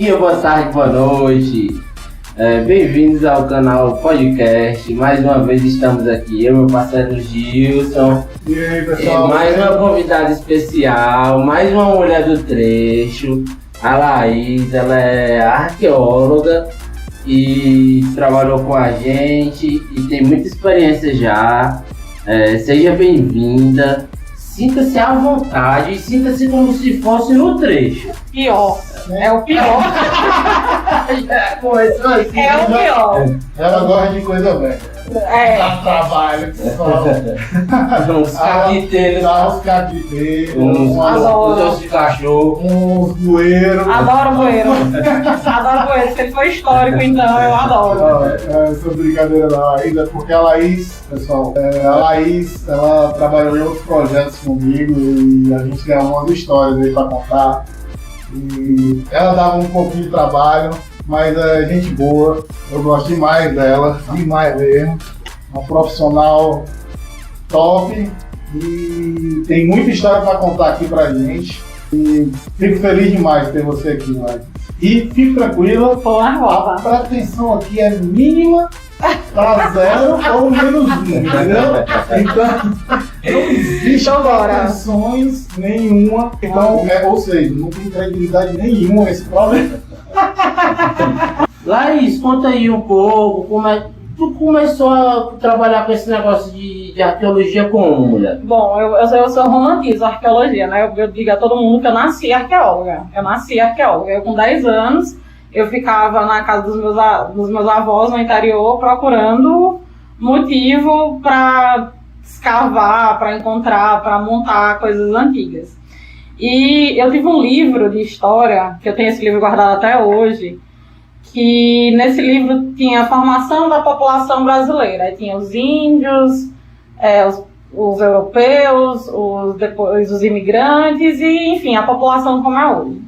dia, boa tarde, boa noite. Bem-vindos ao canal Podcast. Mais uma vez estamos aqui, eu e meu parceiro Gilson. E aí, pessoal? Mais uma convidada especial, mais uma mulher do trecho, a Laís. Ela é arqueóloga e trabalhou com a gente e tem muita experiência já. Seja bem-vinda. Sinta-se à vontade e sinta-se como se fosse no trecho. Pior. É o pior. Começou assim. É o pior. Ela gosta de coisa velha. Dá trabalho, pessoal. Uns caqueteiros, Dá uns caqueteiros, uns ossos de cachorro. uns bueiros. Adoro bueiro. Adoro bueiro. Se ele for histórico, então eu adoro. Essa brincadeira da Laís é porque a Laís, pessoal, ela trabalhou em outros projetos comigo e a gente tem algumas histórias aí pra contar. E ela dava um pouquinho de trabalho, mas é gente boa, eu gosto demais dela, demais mesmo. Uma profissional top e tem muita história para contar aqui pra gente. E fico feliz demais de ter você aqui, Laís. E fique tranquila, a pretensão aqui é mínima para 0 ou menos 1, entendeu? Então, não existe pretensões nenhuma, então, ou seja, não tem credibilidade nenhuma esse problema. Laís, conta aí um pouco, como é que tu começou a trabalhar com esse negócio de arqueologia como, mulher? Bom, eu romantizo a arqueologia, né? Eu digo a todo mundo que eu nasci arqueóloga. Eu com 10 anos, eu ficava na casa dos meus avós no interior procurando motivo para escavar, para encontrar, para montar coisas antigas. E eu tive um livro de história, que eu tenho esse livro guardado até hoje, que nesse livro tinha a formação da população brasileira. Aí tinha os índios, os europeus, depois os imigrantes e, enfim, a população como é hoje.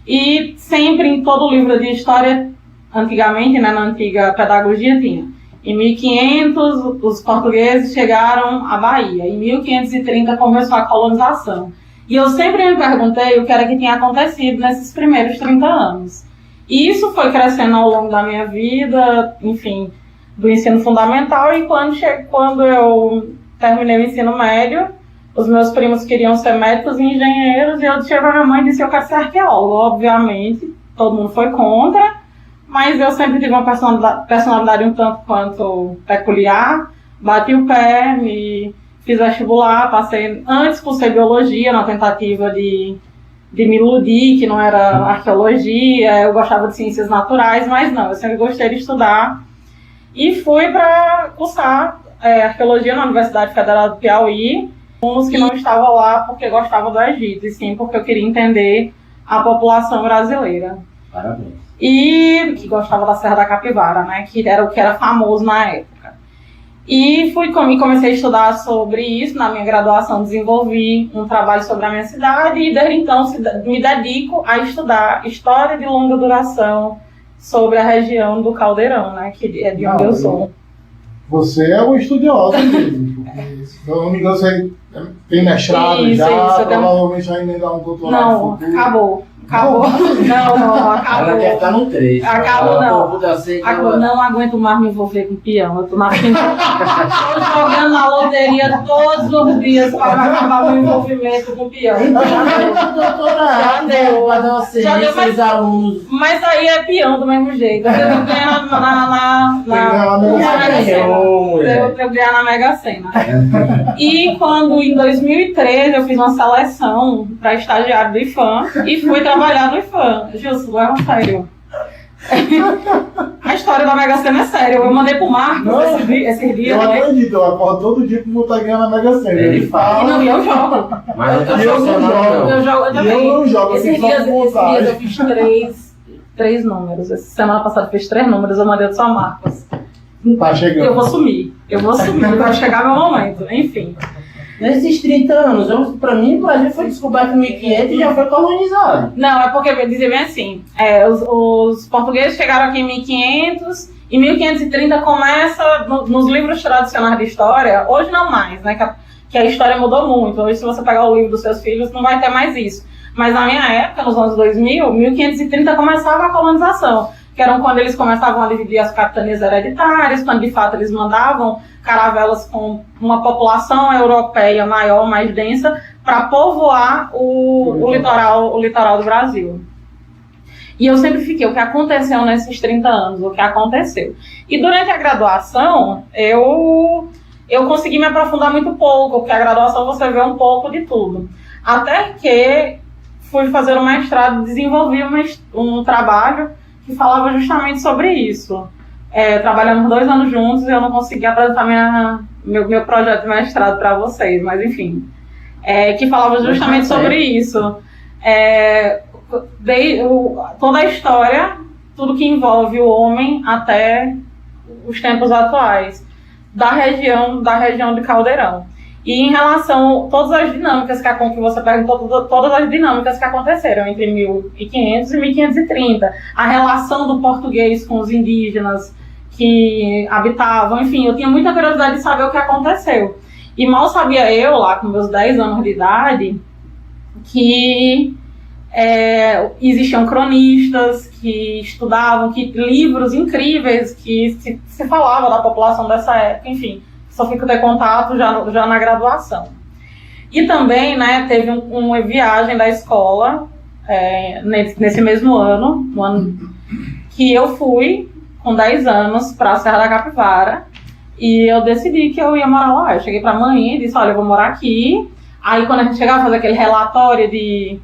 E sempre em todo livro de história, antigamente, né, na antiga pedagogia, tinha. Em 1500, os portugueses chegaram à Bahia. Em 1530 começou a colonização. E eu sempre me perguntei o que era que tinha acontecido nesses primeiros 30 anos. E isso foi crescendo ao longo da minha vida, enfim, do ensino fundamental. E quando eu terminei o ensino médio, os meus primos queriam ser médicos e engenheiros, e eu cheguei pra minha mãe e disse: eu quero ser arqueólogo. Obviamente, todo mundo foi contra, mas eu sempre tive uma personalidade um tanto quanto peculiar. Bati o pé, fiz vestibular, passei antes por ser biologia, na tentativa de me iludir, que não era arqueologia. Eu gostava de ciências naturais, mas não, eu sempre gostei de estudar. E fui para cursar arqueologia na Universidade Federal do Piauí, uns que não estavam lá porque gostavam do Egito, e sim porque eu queria entender a população brasileira. Parabéns. E que gostava da Serra da Capivara, né, que era o que era famoso na época. E comecei a estudar sobre isso. Na minha graduação desenvolvi um trabalho sobre a minha cidade e desde então me dedico a estudar história de longa duração sobre a região do Caldeirão, né, que é de onde eu sou. Você é uma estudiosa mesmo. Se eu não me engano, você tem mestrado Isso, provavelmente já emendar um doutorado. Não, acabou. Não, acabou. Ela quer estar no trecho. Acabou, não. Não aguento mais me envolver com peão. Eu tô na frente. Tô jogando na loteria todos os dias para acabar meu envolvimento com peão. Já deu para vocês, esses alunos. Mas aí é peão do mesmo jeito. Eu tenho que ganhar na Mega Sena. E quando em 2013 eu fiz uma seleção para estagiário do IFAM e fui trabalhar no IFAM. Justo, leva sério. A história da Mega Sena é séria. Eu mandei pro Marcos esses dias. Eu acredito, eu acordo todo dia pra botar ganhar na Mega Sena. Ele fala. E eu jogo. Mas eu não jogo. Eu também. Eu não jogo, esses dias eu fiz três números. Essa semana passada eu fiz 3 números, eu mandei do São Marcos. Tá chegando. Eu vou sumir, vai chegar meu momento, enfim. Nesses 30 anos, pra mim, o Brasil foi descoberto em 1500 e já foi colonizado. Não, é porque, eu dizia bem assim, os portugueses chegaram aqui em 1500, em 1530 começa, nos livros tradicionais de história, hoje não mais, né, que a história mudou muito. Hoje, se você pegar o livro dos seus filhos, não vai ter mais isso. Mas na minha época, nos anos 2000, 1530 começava a colonização, que eram quando eles começavam a dividir as capitanias hereditárias, quando de fato eles mandavam caravelas com uma população europeia maior, mais densa, para povoar o litoral do Brasil. E eu sempre fiquei, o que aconteceu nesses 30 anos, o que aconteceu. E durante a graduação, eu consegui me aprofundar muito pouco, porque a graduação você vê um pouco de tudo. Até que fui fazer o mestrado e desenvolvi um trabalho que falava justamente sobre isso. Trabalhamos 2 anos juntos e eu não consegui apresentar meu projeto de mestrado para vocês, mas enfim. Que falava justamente sobre isso. Toda a história, tudo que envolve o homem até os tempos atuais, da região de Caldeirão. E em relação a todas as dinâmicas que você perguntou, todas as dinâmicas que aconteceram entre 1500 e 1530, a relação do português com os indígenas que habitavam, enfim, eu tinha muita curiosidade de saber o que aconteceu. E mal sabia eu, lá com meus 10 anos de idade, que existiam cronistas que estudavam, que livros incríveis que se falava da população dessa época, enfim, só fico ter contato já na graduação. E também, né, teve uma viagem da escola nesse mesmo ano, no ano que eu fui com 10 anos para a Serra da Capivara e eu decidi que eu ia morar lá. Eu cheguei para a mãe e disse, olha, eu vou morar aqui. Aí quando a gente chegava a fazer aquele relatório de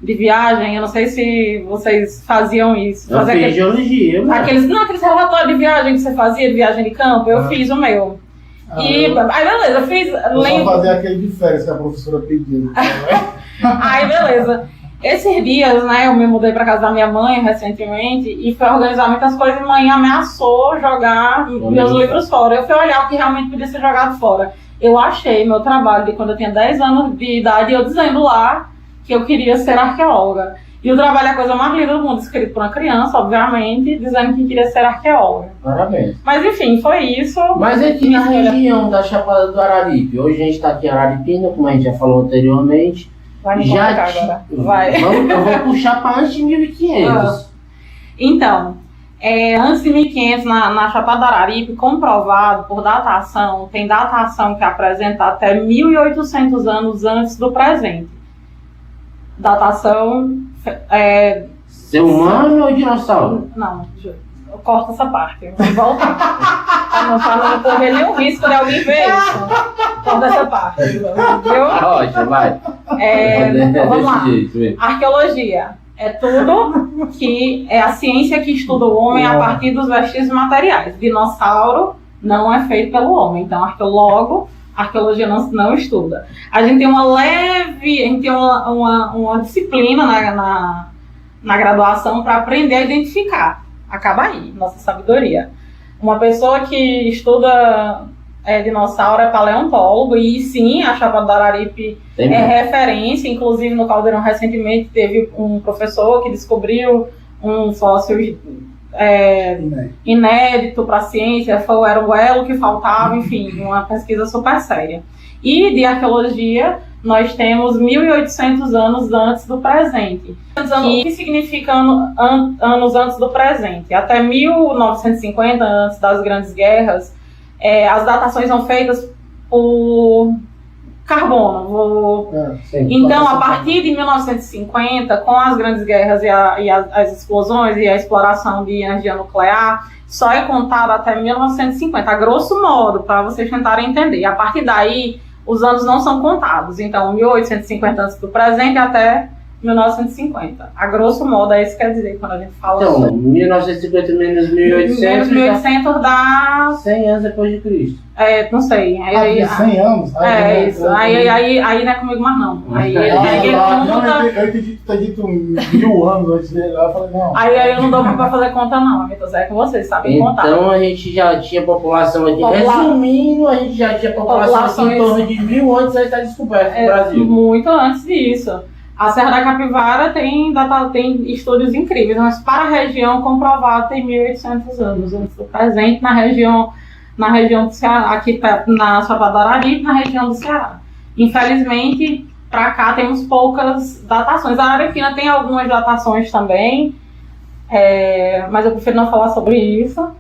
viagem, eu não sei se vocês faziam isso. Eu fiz geologia. Aqueles relatórios de viagem que você fazia, de viagem de campo, eu fiz o meu. Aí beleza, eu fiz... só fazer aquele de férias que a professora pediu. Aí beleza. Esses dias, né, eu me mudei para casa da minha mãe recentemente e fui organizar muitas coisas e mãe ameaçou jogar meus livros fora. Eu fui olhar o que realmente podia ser jogado fora. Eu achei meu trabalho de quando eu tinha 10 anos de idade, eu dizendo lá que eu queria ser arqueóloga. E o trabalho é a coisa mais linda do mundo, escrito por uma criança, obviamente, dizendo que queria ser arqueóloga. Parabéns. Mas enfim, foi isso. Mas aqui na região da Chapada do Araripe, hoje a gente está aqui em Araripina, como a gente já falou anteriormente. Vai me colocar agora. Vai. Eu vou puxar para antes de 1500. Então, antes de 1500, na Chapada do Araripe, comprovado por datação, tem datação que apresenta até 1800 anos antes do presente. Datação... Ser humano ou dinossauro? Não, eu corto essa parte. Vamos voltar. Pra não correr nenhum risco de alguém ver isso. Corta essa parte. Viu? Rocha, vai. Vamos lá. Arqueologia. É tudo que é a ciência que estuda o homem a partir dos vestígios materiais. Dinossauro não é feito pelo homem. Então, arqueologia não estuda. A gente tem uma disciplina na graduação para aprender a identificar. Acaba aí, nossa sabedoria. Uma pessoa que estuda dinossauro é paleontólogo, e sim, a Chapada do Araripe é referência. Inclusive, no Caldeirão, recentemente, teve um professor que descobriu um fóssil inédito para a ciência, era o elo que faltava, enfim, uma pesquisa super séria. E de arqueologia, nós temos 1800 anos antes do presente. O que significa anos antes do presente? Até 1950, antes das grandes guerras, as datações são feitas por carbono. Então, a partir de 1950, com as grandes guerras e as explosões e a exploração de energia nuclear, só é contado até 1950, a grosso modo, para vocês tentarem entender. A partir daí, os anos não são contados. Então, 1850 antes do presente até 1950. A grosso modo, é isso que quer dizer quando a gente fala então, sobre... 1950 menos 1800... Menos 1800 dá... 100 anos depois de Cristo. Não sei. Aí, 100 anos? Isso. Aí não é comigo mais não. Aí eu entendi que tu dito 1000 anos antes dele. Eu falei, não. Aí eu não dou pra fazer conta não, então é com vocês, sabem contar. Então a gente já tinha população aqui. Resumindo, a gente já tinha população aqui em torno de 1000 antes da descoberta do Brasil. Muito antes disso. A Serra da Capivara tem estudos incríveis, mas para a região comprovado tem 1800 anos antes do presente, na região do Ceará, aqui na Chapada do Araripe, na região do Ceará. Infelizmente, pra cá temos poucas datações. A área fina tem algumas datações também, mas eu prefiro não falar sobre isso.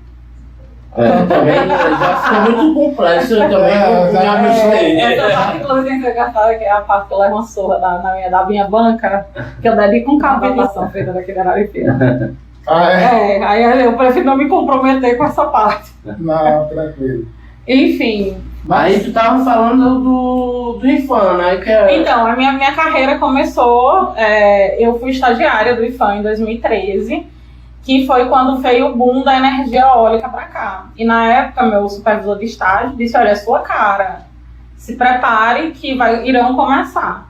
Também já ficou muito complexo, eu também me misturei. Essa parte, inclusive, que é a parte que eu levo uma surra da minha banca, que eu dedico um capitação feita daqui da Araripina. Aí eu prefiro não me comprometer com essa parte. Não, tranquilo. Enfim. Aí tu tava falando do IFAM, né? Então, a minha carreira começou, eu fui estagiária do IFAM em 2013, que foi quando veio o boom da energia eólica para cá. E na época, meu supervisor de estágio disse, olha, é sua cara, se prepare que irão começar.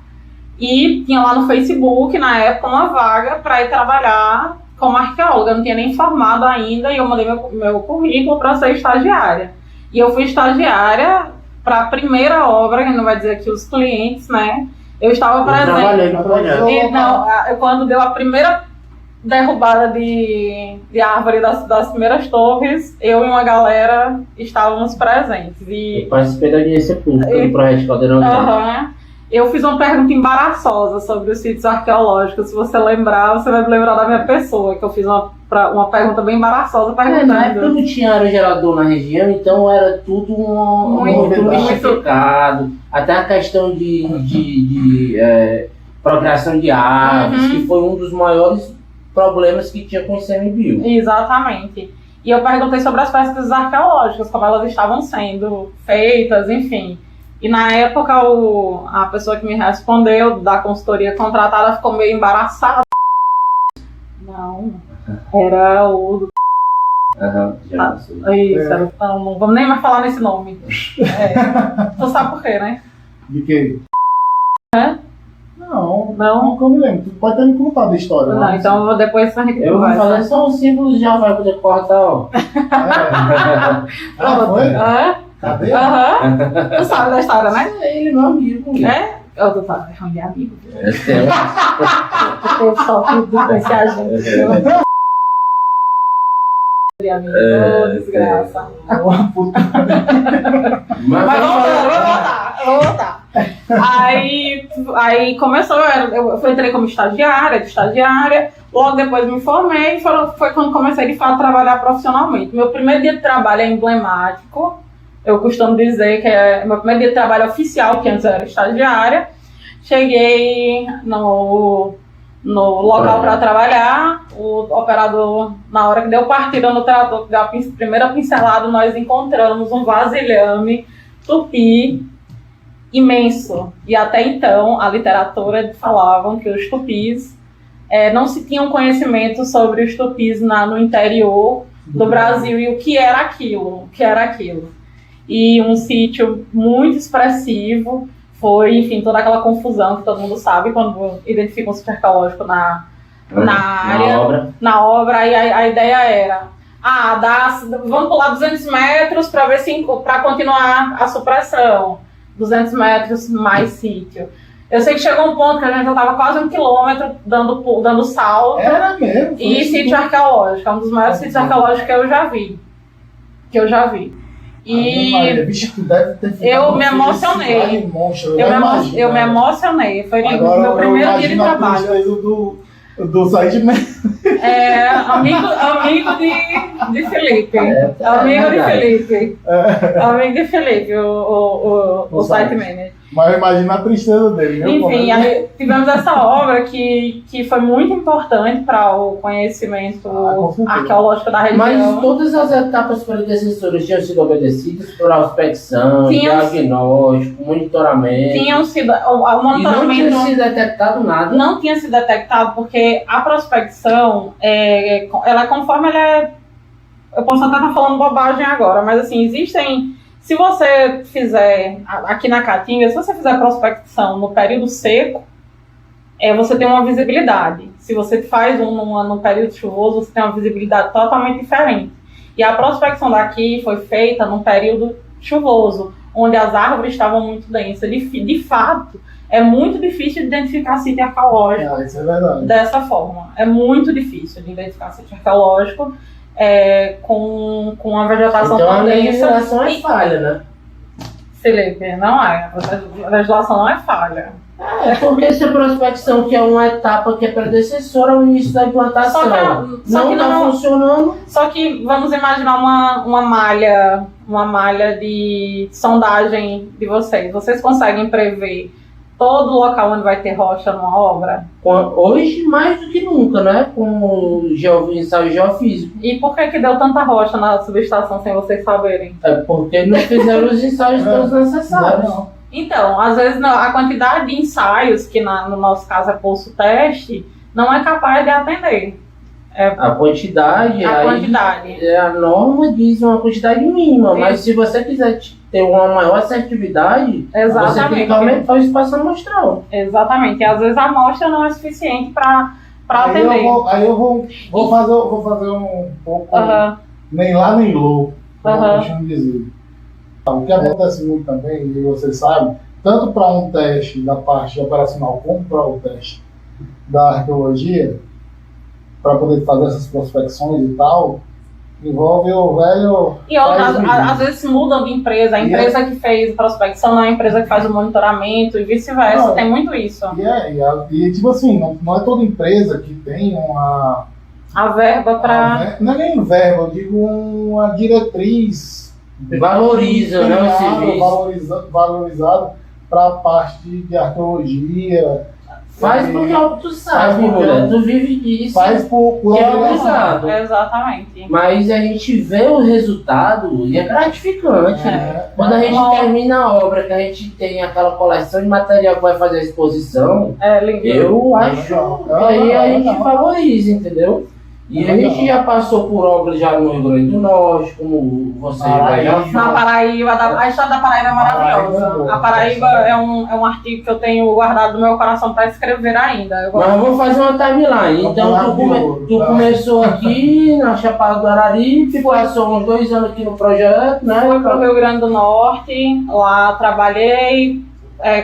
E tinha lá no Facebook, na época, uma vaga para ir trabalhar como arqueóloga. Eu não tinha nem formado ainda e eu mandei meu currículo para ser estagiária. E eu fui estagiária para a primeira obra, que não vai dizer aqui os clientes, né? Eu estava presente. Eu trabalhei no projeto. Então, quando deu a primeira derrubada de árvore das primeiras torres, eu e uma galera estávamos presentes. Eu participei da audiência pública do projeto Caldeirão. Eu fiz uma pergunta embaraçosa sobre os sítios arqueológicos. Se você lembrar, você vai lembrar da minha pessoa, que eu fiz uma pergunta bem embaraçosa perguntando. Na época não tinha aerogerador na região, então era tudo muito mistificado. Até a questão de procriação de aves, que foi um dos maiores problemas que tinha com o ICMBio. Exatamente. E eu perguntei sobre as pesquisas arqueológicas, como elas estavam sendo feitas, enfim. E na época a pessoa que me respondeu, da consultoria contratada, ficou meio embaraçada. Não, era o... Isso, não vamos nem mais falar nesse nome. Tu sabe por quê, né? De quê? Não? Não que eu me lembro. Tu pode ter me contado a história. Não, então depois a gente eu vou fazer só um símbolo já, vai poder cortar, ó. Foi? Cadê? Tu sabe da história, né? Ele é meu amigo. Eu tô falando de amigo. Eu só que esse agente. Desgraça. Mas vamos voltar. Aí começou, eu entrei como estagiária, logo depois me formei e foi quando comecei de fato a trabalhar profissionalmente. Meu primeiro dia de trabalho é emblemático, eu costumo dizer que é meu primeiro dia de trabalho oficial, que antes eu era estagiária. Cheguei no local para trabalhar, o operador, na hora que deu partida no trator, que deu a primeira pincelada, nós encontramos um vasilhame tupi imenso. E até então, a literatura falavam que os tupis, não se tinha um conhecimento sobre os tupis no interior do Brasil e o que era aquilo. E um sítio muito expressivo. Foi, enfim, toda aquela confusão que todo mundo sabe quando identifica um sítio arqueológico na área, na obra. Aí a ideia era, vamos pular 200 metros para continuar a supressão. 200 metros mais sítio. Eu sei que chegou um ponto que a gente já estava quase 1 quilômetro dando salto. Era mesmo. E sítio arqueológico, é um dos maiores sítios arqueológicos que eu já vi. E eu me emocionei. Eu me emocionei. Foi meu primeiro dia de trabalho. Do site amigo de Felipe. Amigo de Felipe, o site manager. Mas imagina a tristeza dele, né? Enfim, aí tivemos essa obra que foi muito importante para o conhecimento arqueológico da região. Mas todas as etapas predecessoras tinham sido obedecidas por prospecção, diagnóstico, monitoramento. Tinham sido. O monitoramento. E não tinha sido detectado nada. Não tinha sido detectado porque a prospecção, ela conforme ela é. Eu posso até estar falando bobagem agora, mas assim, existem. Se você fizer, aqui na Caatinga, se você fizer prospecção no período seco, você tem uma visibilidade. Se você faz no período chuvoso, você tem uma visibilidade totalmente diferente. E a prospecção daqui foi feita num período chuvoso, onde as árvores estavam muito densas. De fato, é muito difícil de identificar sítio arqueológico isso é verdade. Dessa forma. É muito difícil de identificar sítio arqueológico. Com a vegetação então, tão densa. A legislação é falha, né? Felipe, não é. A legislação não é falha. É porque essa prospecção, que é uma etapa que é predecessora ao início da implantação, Só que não está não- funcionando. Só que vamos imaginar uma malha de sondagem de vocês. Vocês conseguem prever todo o local onde vai ter rocha numa obra? Hoje, mais do que nunca, né? Com o ensaio geofísico. E por que deu tanta rocha na subestação sem vocês saberem? É porque não fizeram os ensaios todos necessários. Então, às vezes a quantidade de ensaios, que no nosso caso é poço teste, não é capaz de atender. A quantidade, A aí, quantidade. a norma diz uma quantidade mínima, mas se você quiser ter uma maior assertividade, você tem Exatamente. que aumentar o espaço amostral. Exatamente. E às vezes a amostra não é suficiente para Aí atender. eu vou fazer um pouco, Aham. nem lá nem louco, como Aham. eu costumo dizer. O que acontece muito também, e vocês sabem, tanto para um teste da parte operacional como para o teste da arqueologia, para poder fazer essas prospecções e tal, envolve o velho. E outras, faz medida. às vezes mudam de empresa. A empresa que fez prospecção não é a empresa que faz o monitoramento e vice-versa. Não. Tem muito isso. E tipo assim, não é toda empresa que tem uma. A verba para. Não é nem verba, eu digo uma diretriz. Valoriza, né, o serviço. Valorizado para a parte de arqueologia. Faz porque tu sabe, Faz porque- mulher, tu vive disso. Faz por Que é obrigação. obrigado. Exatamente. Mas a gente vê o resultado e é gratificante. Quando a gente termina a obra, que a gente tem aquela coleção de material que vai fazer a exposição, É lindo. eu acho que aí a gente valoriza, entendeu? E a gente já passou por obras já no Rio Grande do Norte, como você vai já Na Paraíba, a história da Paraíba é maravilhosa. A Paraíba é um artigo que eu tenho guardado no meu coração para escrever ainda. Eu gosto. Mas vamos fazer uma timeline. Então tu começou aqui na Chapada do Araripe, passou uns 2 anos aqui no projeto, né? Fui para o Rio Grande do Norte, lá trabalhei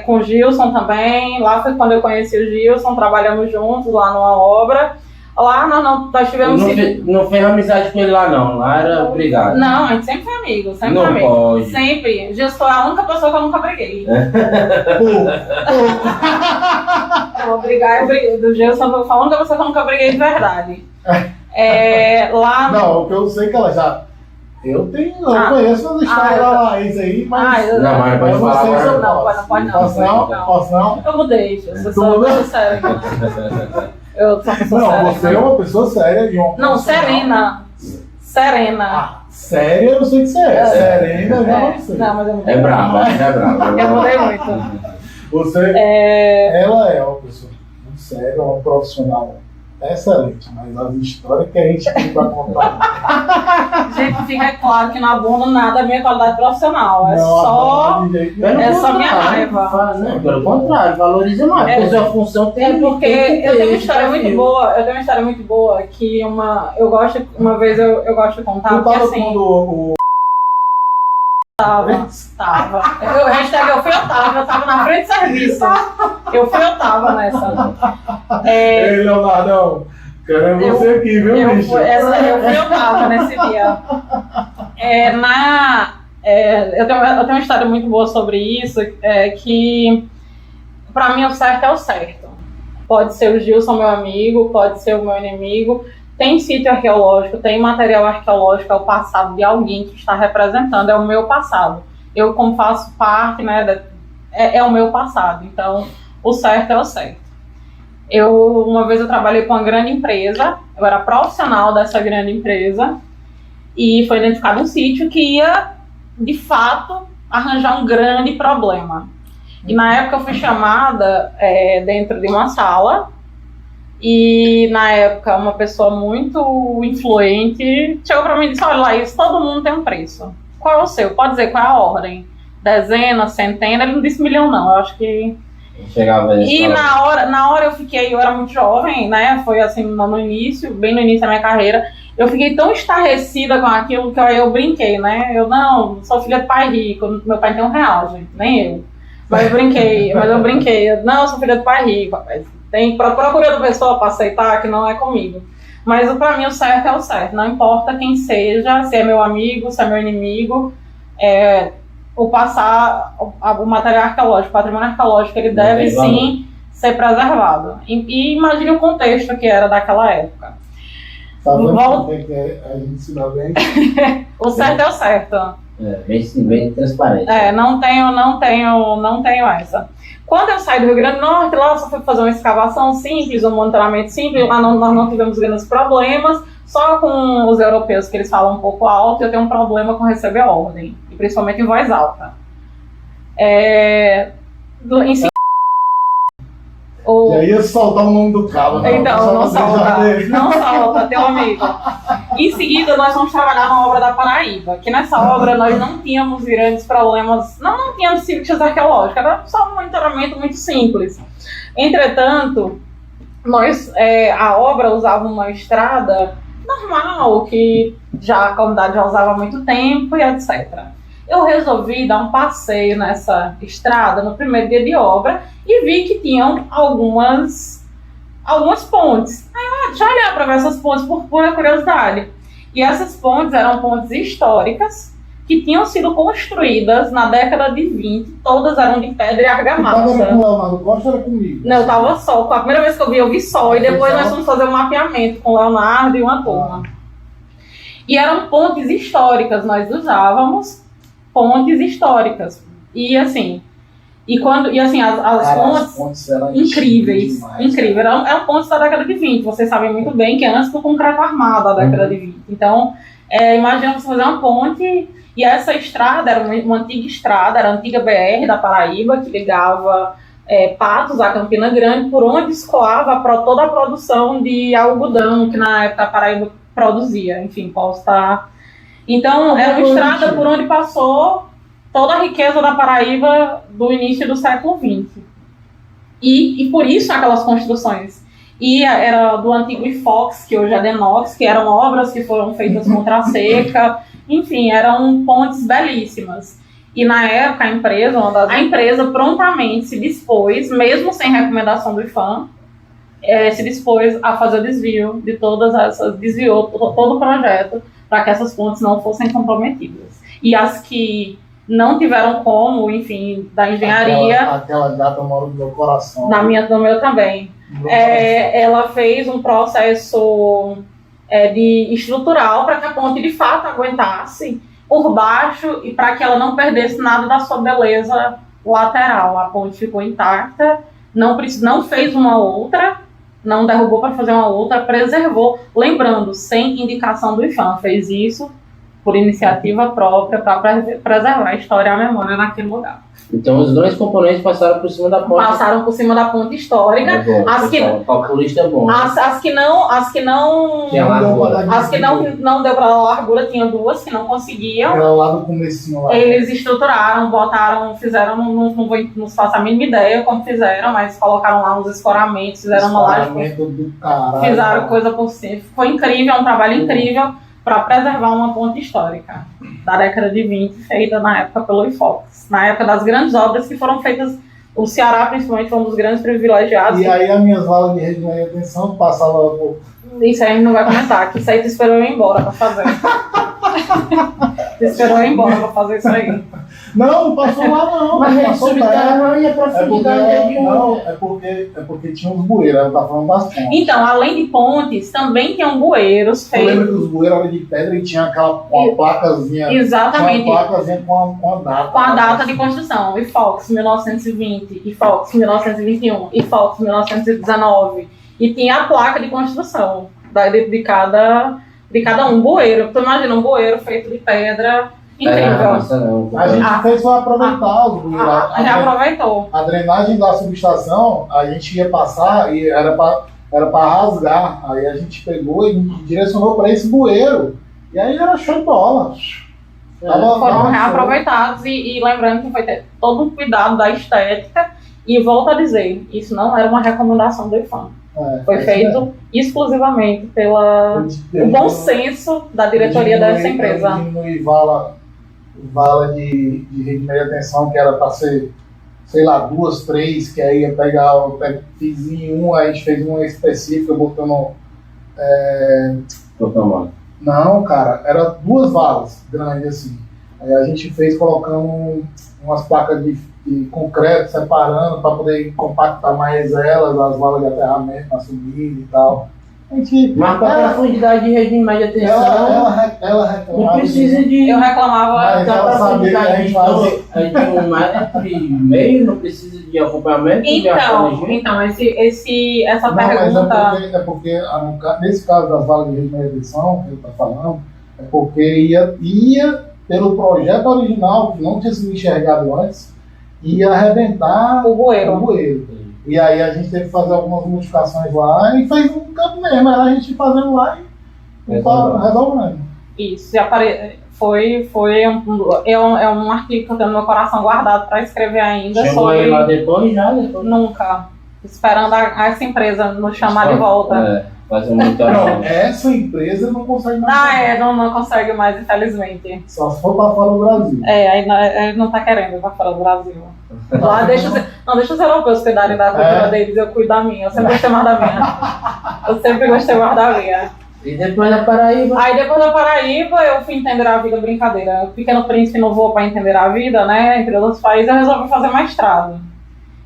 com o Gilson também. Lá foi quando eu conheci o Gilson, trabalhamos juntos lá numa obra. Lá nós tivemos. Não fez amizade com ele lá não, lá era obrigado. Não, a gente sempre foi amigo, sempre Não foi amigo. pode. Sempre. Gilson foi a única pessoa que eu nunca briguei. Eu vou brigar, do Gilson foi a única pessoa que eu nunca briguei de verdade. Lá. Não, o que eu sei é que ela já. Eu conheço as histórias da Laís aí, mas. Não, mas pode eu falar sei se eu agora. posso. Não pode não. Posso não? Não. Posso não? Eu mudei, Gilson. Eu Tu mudou? sou séria. Né? Eu sou uma pessoa Não, séria. você é uma pessoa séria de um. Não, serena. Serena. Ah, séria eu sei que você é. Serena eu já não sei. Não, mas eu mudei. É brava, é brava. Eu mudei muito. Você, ela é uma pessoa muito séria, uma profissional excelente, mas as histórias que a gente tem pra contar. Gente, fica claro que na bunda nada é minha qualidade profissional. É não, só. de jeito Pelo É só minha contrário, raiva. Não, pelo contrário, valoriza mais. Porque sua função tem É porque tem que eu ter tenho uma esse história muito perfil. boa. Eu tenho uma história muito boa que uma vez eu gosto de contar, Tu porque tava assim. quando o. Tava. Eu fui, eu tava na frente do serviço. Eu tava nessa. Ei, Leonardão, querendo você aqui, viu, bicho? Eu tava nesse dia. Eu tenho uma história muito boa sobre isso, que pra mim o certo é o certo. Pode ser o Gilson, meu amigo, pode ser o meu inimigo. Tem sítio arqueológico, tem material arqueológico, é o passado de alguém que está representando, é o meu passado. Eu, como faço parte, né, é o meu passado. Então, o certo é o certo. Uma vez eu trabalhei com uma grande empresa, eu era profissional dessa grande empresa, e foi identificado um sítio que ia, de fato, arranjar um grande problema. E na época eu fui chamada dentro de uma sala, e na época uma pessoa muito influente chegou para mim e disse: olha, Laís, todo mundo tem um preço. Qual é o seu? Pode dizer qual é a ordem? Dezena, centena? Ele não disse milhão não, eu acho que... Chegava E na hora eu era muito jovem, né? Foi assim no início, bem no início da minha carreira. Eu fiquei tão estarrecida com aquilo que eu brinquei, né? Eu não sou filha de pai rico, meu pai tem R$1, gente, nem eu. Mas eu brinquei. Eu sou filha de pai rico, rapaz. Procura outra pessoa para aceitar que não é comigo. Mas pra mim o certo é o certo. Não importa quem seja, se é meu amigo, se é meu inimigo. o material arqueológico, o patrimônio arqueológico, ele deve sim ser preservado. E imagine o contexto que era daquela época. Tá vendo que a gente se dá bem? O certo é o certo. Bem transparente. Não tenho essa. Quando eu saí do Rio Grande do Norte, lá eu só fui fazer uma escavação simples, um monitoramento simples, lá nós não tivemos grandes problemas, só com os europeus que eles falam um pouco alto, eu tenho um problema com receber ordem, e principalmente em voz alta. E aí ia soltar o nome do cabo. Então, não solta, teu amigo. Em seguida, nós vamos trabalhar na obra da Paraíba, que nessa obra nós não tínhamos grandes problemas, não tínhamos sítios arqueológicos, era só um monitoramento muito simples. Entretanto, a obra usava uma estrada normal, que a comunidade já usava há muito tempo e etc. Eu resolvi dar um passeio nessa estrada no primeiro dia de obra e vi que tinham algumas pontes. Deixa eu olhar para ver essas pontes por pura curiosidade. E essas pontes eram pontes históricas que tinham sido construídas na década de 20, todas eram de pedra e argamassa. Você estava com o Leonardo Costa ou era comigo? Não, eu estava só. A primeira vez que eu vi só, e depois nós fomos fazer um mapeamento com o Leonardo e uma turma. E eram pontes históricas, nós usávamos pontes históricas. E assim, as pontes eram incríveis. Eram pontes da década de 20. Vocês sabem muito bem que é antes do concreto armado da década de 20. Então, imagina você fazer uma ponte, e essa estrada era uma antiga estrada, era a antiga BR da Paraíba, que ligava Patos a Campina Grande, por onde escoava toda a produção de algodão que na época a Paraíba produzia. Enfim, posso estar... Então, era uma estrada por onde passou toda a riqueza da Paraíba do início do século XX. E por isso aquelas construções. E era do antigo IFOX, que hoje é Denox, que eram obras que foram feitas contra a seca. Enfim, eram pontes belíssimas. E na época a empresa prontamente se dispôs, mesmo sem recomendação do IPHAN, se dispôs a fazer desvio de desviou todo o projeto para que essas pontes não fossem comprometidas. E as que não tiveram como, enfim, da engenharia... Aquela data mora no meu coração. No meu também. Ela fez um processo estrutural para que a ponte de fato aguentasse por baixo e para que ela não perdesse nada da sua beleza lateral. A ponte ficou intacta, não fez uma outra, não derrubou para fazer uma outra, preservou, lembrando, sem indicação do IPHAN, fez isso por iniciativa própria para preservar a história e a memória naquele lugar. Então os grandes componentes passaram por cima da ponte. Passaram por cima da ponte histórica. É bom, o calculista é bom. As que não deu para largura, tinha duas que não conseguiam. Era lá no comecinho lá. Eles estruturaram, fizeram, não faço a mínima ideia como fizeram, mas colocaram lá uns escoramentos, fizeram uma laje. Fizeram coisa por cima. Foi incrível, um trabalho incrível para preservar uma ponte histórica da década de 20, feita na época pelo IFOX. Na época das grandes obras que foram feitas, o Ceará principalmente foi um dos grandes privilegiados. E aí as minhas valas de rede de atenção passavam... Isso aí a gente não vai comentar, que isso aí tu esperou eu ir embora para fazer. Tu esperou eu ir embora para fazer isso aí. Não passou lá não. Mas ele subterrâneo e a profundidade de Não, é porque tinha uns bueiros, eu tava falando das pontes. Então, além de pontes, também tinham bueiros feitos. Eu lembro que os bueiros eram de pedra e tinha uma placazinha. Exatamente. Uma placazinha com a data. Com a data de construção. IFOX 1920, IFOX 1921, IFOX 1919. E tinha a placa de construção de cada um bueiro. Tu imagina um bueiro feito de pedra. Incrível. A gente fez foi aproveitar os bueiros. Já aproveitou. A drenagem da subestação, a gente ia passar e era para rasgar. Aí a gente pegou e direcionou para esse bueiro. E aí era show de bola. Foram reaproveitados e lembrando que foi ter todo um cuidado da estética. E volto a dizer, isso não era uma recomendação do IPHAN. Foi feito exclusivamente pelo bom senso da diretoria dessa empresa. Diminuir vala de rede de média tensão, que era para ser, sei lá, 2, 3, que aí ia pegar, fiz em um, aí a gente fez uma específica, botando... Não, cara, era 2 valas grandes assim. A gente fez colocando umas placas de concreto separando para poder compactar mais elas, as valas de aterramento na subida e tal. A gente, Mas para a profundidade de regime de atenção, ela reclamava. não precisa de. Eu reclamava Mas Da ela sabia que a profundidade gente fazia. de 1,5 m, não precisa de acompanhamento de arqueologia. Então essa Não, mas pergunta. é porque nesse caso das valas de regime de atenção, que ele está falando, é porque ia pelo projeto original, que não tinha sido enxergado antes, ia arrebentar O bueiro. o bueiro. E aí a gente teve que fazer algumas modificações lá e fez um campo mesmo, era a gente fazendo lá e resolvendo. Isso, é um artigo que eu tenho no meu coração guardado para escrever ainda. Chegou aí lá depois já? Nunca. Esperando essa empresa nos chamar de volta. Fazer muita. Não, essa empresa não consegue mais. Não consegue mais, infelizmente. Só se for para fora do Brasil. Aí não tá querendo ir pra fora do Brasil. Lá deixa os europeus cuidarem da cultura deles, eu cuido da minha. Eu sempre gostei mais da minha. E depois da Paraíba? Aí depois da Paraíba eu fui entender a vida, brincadeira. O Pequeno Príncipe não voou para entender a vida, né? Entre outros países, eu resolvi fazer mestrado.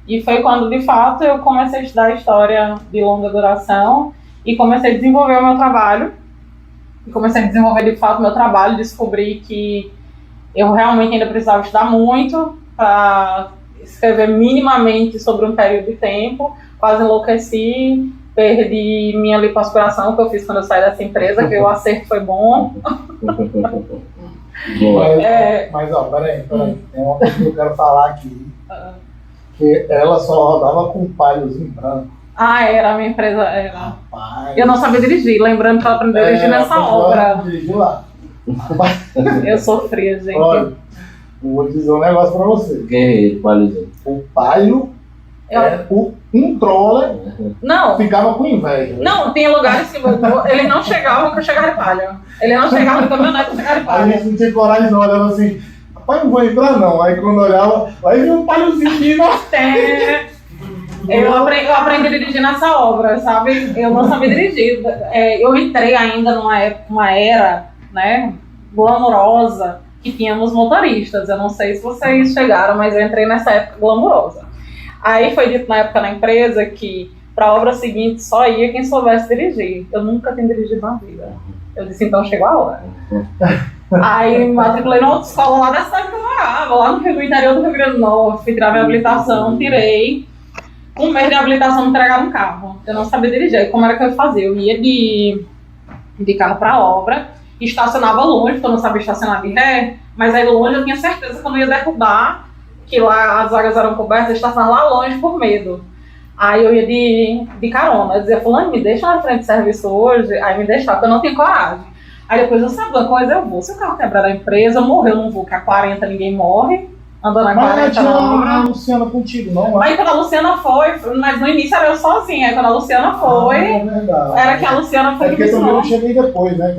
E foi quando, de fato, eu comecei a estudar história de longa duração e comecei a desenvolver o meu trabalho. E comecei a desenvolver, de fato, o meu trabalho. Descobri que eu realmente ainda precisava estudar muito para escrever minimamente sobre um período de tempo. Quase enlouqueci. Perdi minha lipoaspiração que eu fiz quando eu saí dessa empresa, que o acerto foi bom. Mas ó, peraí. Tem uma coisa que eu quero falar aqui. Que ela só rodava com palhozinho branco. Era a minha empresa. Era. Rapaz. Eu não sabia dirigir, lembrando que eu aprendi a dirigir nessa obra. Dirigir lá. Eu sofria, gente. Olha, eu vou dizer um negócio pra você. Guerreiro, palhozinho. O palho um troller Não. ficava com inveja. Não, tem lugares que ele não chegava que eu chegava de palha. Ele não chegava no caminhonete que eu chegava de A palha. gente não tinha coragem, não. Olhava assim, rapaz, não vou entrar, não. Aí quando olhava, lá vinha um palhozinho de Eu aprendi a dirigir nessa obra, sabe? Eu não sabia dirigir. Eu entrei ainda numa era, né, glamourosa, que tínhamos motoristas. Eu não sei se vocês chegaram, mas eu entrei nessa época glamourosa. Aí foi dito na época na empresa que para a obra seguinte só ia quem soubesse dirigir. Eu nunca tinha dirigido na vida. Eu disse, então chegou a hora. Aí me matriculei numa autoescola lá da cidade que eu morava, lá no interior do Rio Grande do Norte. Fui tirar minha habilitação, tirei. Um mês de habilitação me entregaram um carro. Eu não sabia dirigir. Aí como era que eu fazia? Eu ia de carro para a obra, estacionava longe, porque eu não sabia estacionar de ré, mas aí longe eu tinha certeza que eu não ia derrubar, que lá as vagas eram cobertas, eu estacionava lá longe por medo. Aí eu ia de carona, eu dizia, fulano, me deixa na frente de serviço hoje, aí me deixava, porque eu não tinha coragem. Aí depois eu sabia uma coisa, eu vou, se o carro quebrar da empresa, eu morrer, eu não vou, que a 40 ninguém morre, andando a 40 na obra. Mas a Luciana contigo, não? Aí quando a Luciana foi, mas no início era eu sozinha, aí quando a Luciana foi, era que a Luciana foi que me ensinou. Eu cheguei depois, né?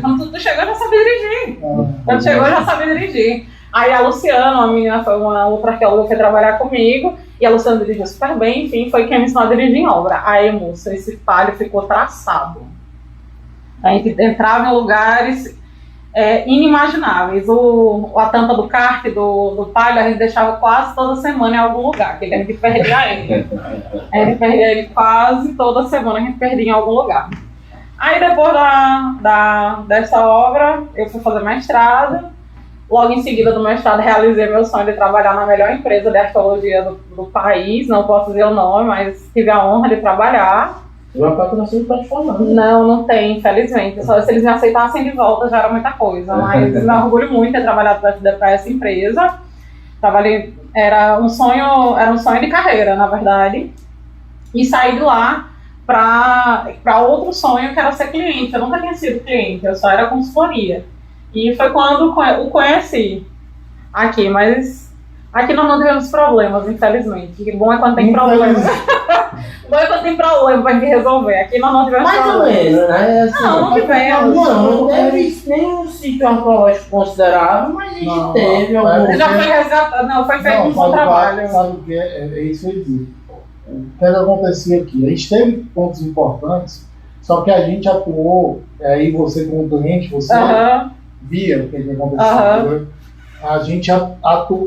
Quando tu chegou, eu já sabia dirigir. Quando chegou, eu já sabia dirigir. Aí a Luciana, uma menina, foi uma outra arqueóloga que foi trabalhar comigo, e a Luciana dirigiu super bem, enfim, foi quem me ensinou a dirigir em obra. Aí, moça, esse palio ficou traçado. A gente entrava em lugares inimagináveis. A tampa do kart, do palio, a gente deixava quase toda semana em algum lugar, que a gente perdia ele. A gente perdia ele quase toda semana, a gente perdia em algum lugar. Aí depois dessa obra, eu fui fazer mestrado. Logo em seguida do mestrado, realizei meu sonho de trabalhar na melhor empresa de arqueologia do país. Não posso dizer o nome, mas tive a honra de trabalhar. Uma patrocínio pode falar. Não tem, infelizmente. Só se eles me aceitassem de volta já era muita coisa. Mas me orgulho muito de ter trabalhado para essa empresa. Trabalhei, era um sonho de carreira, na verdade. E saí de lá para outro sonho, que era ser cliente. Eu nunca tinha sido cliente, eu só era consultoria. E foi quando o conheci aqui, mas aqui nós não tivemos problemas, infelizmente. Que bom é quando tem problemas. Bom é quando tem problema pra gente resolver. Aqui nós não tivemos mais problemas. Mais ou menos, né? Assim, não tivemos. Não teve nenhum sítio arqueológico considerável, mas a gente teve algum. Já foi resgatado, não, foi feito um bom trabalho. Sabe o que é isso que eu ia dizer. O que acontecia aqui? A gente teve pontos importantes, só que a gente atuou, aí você como cliente, você via o que acontecia, entendeu? A gente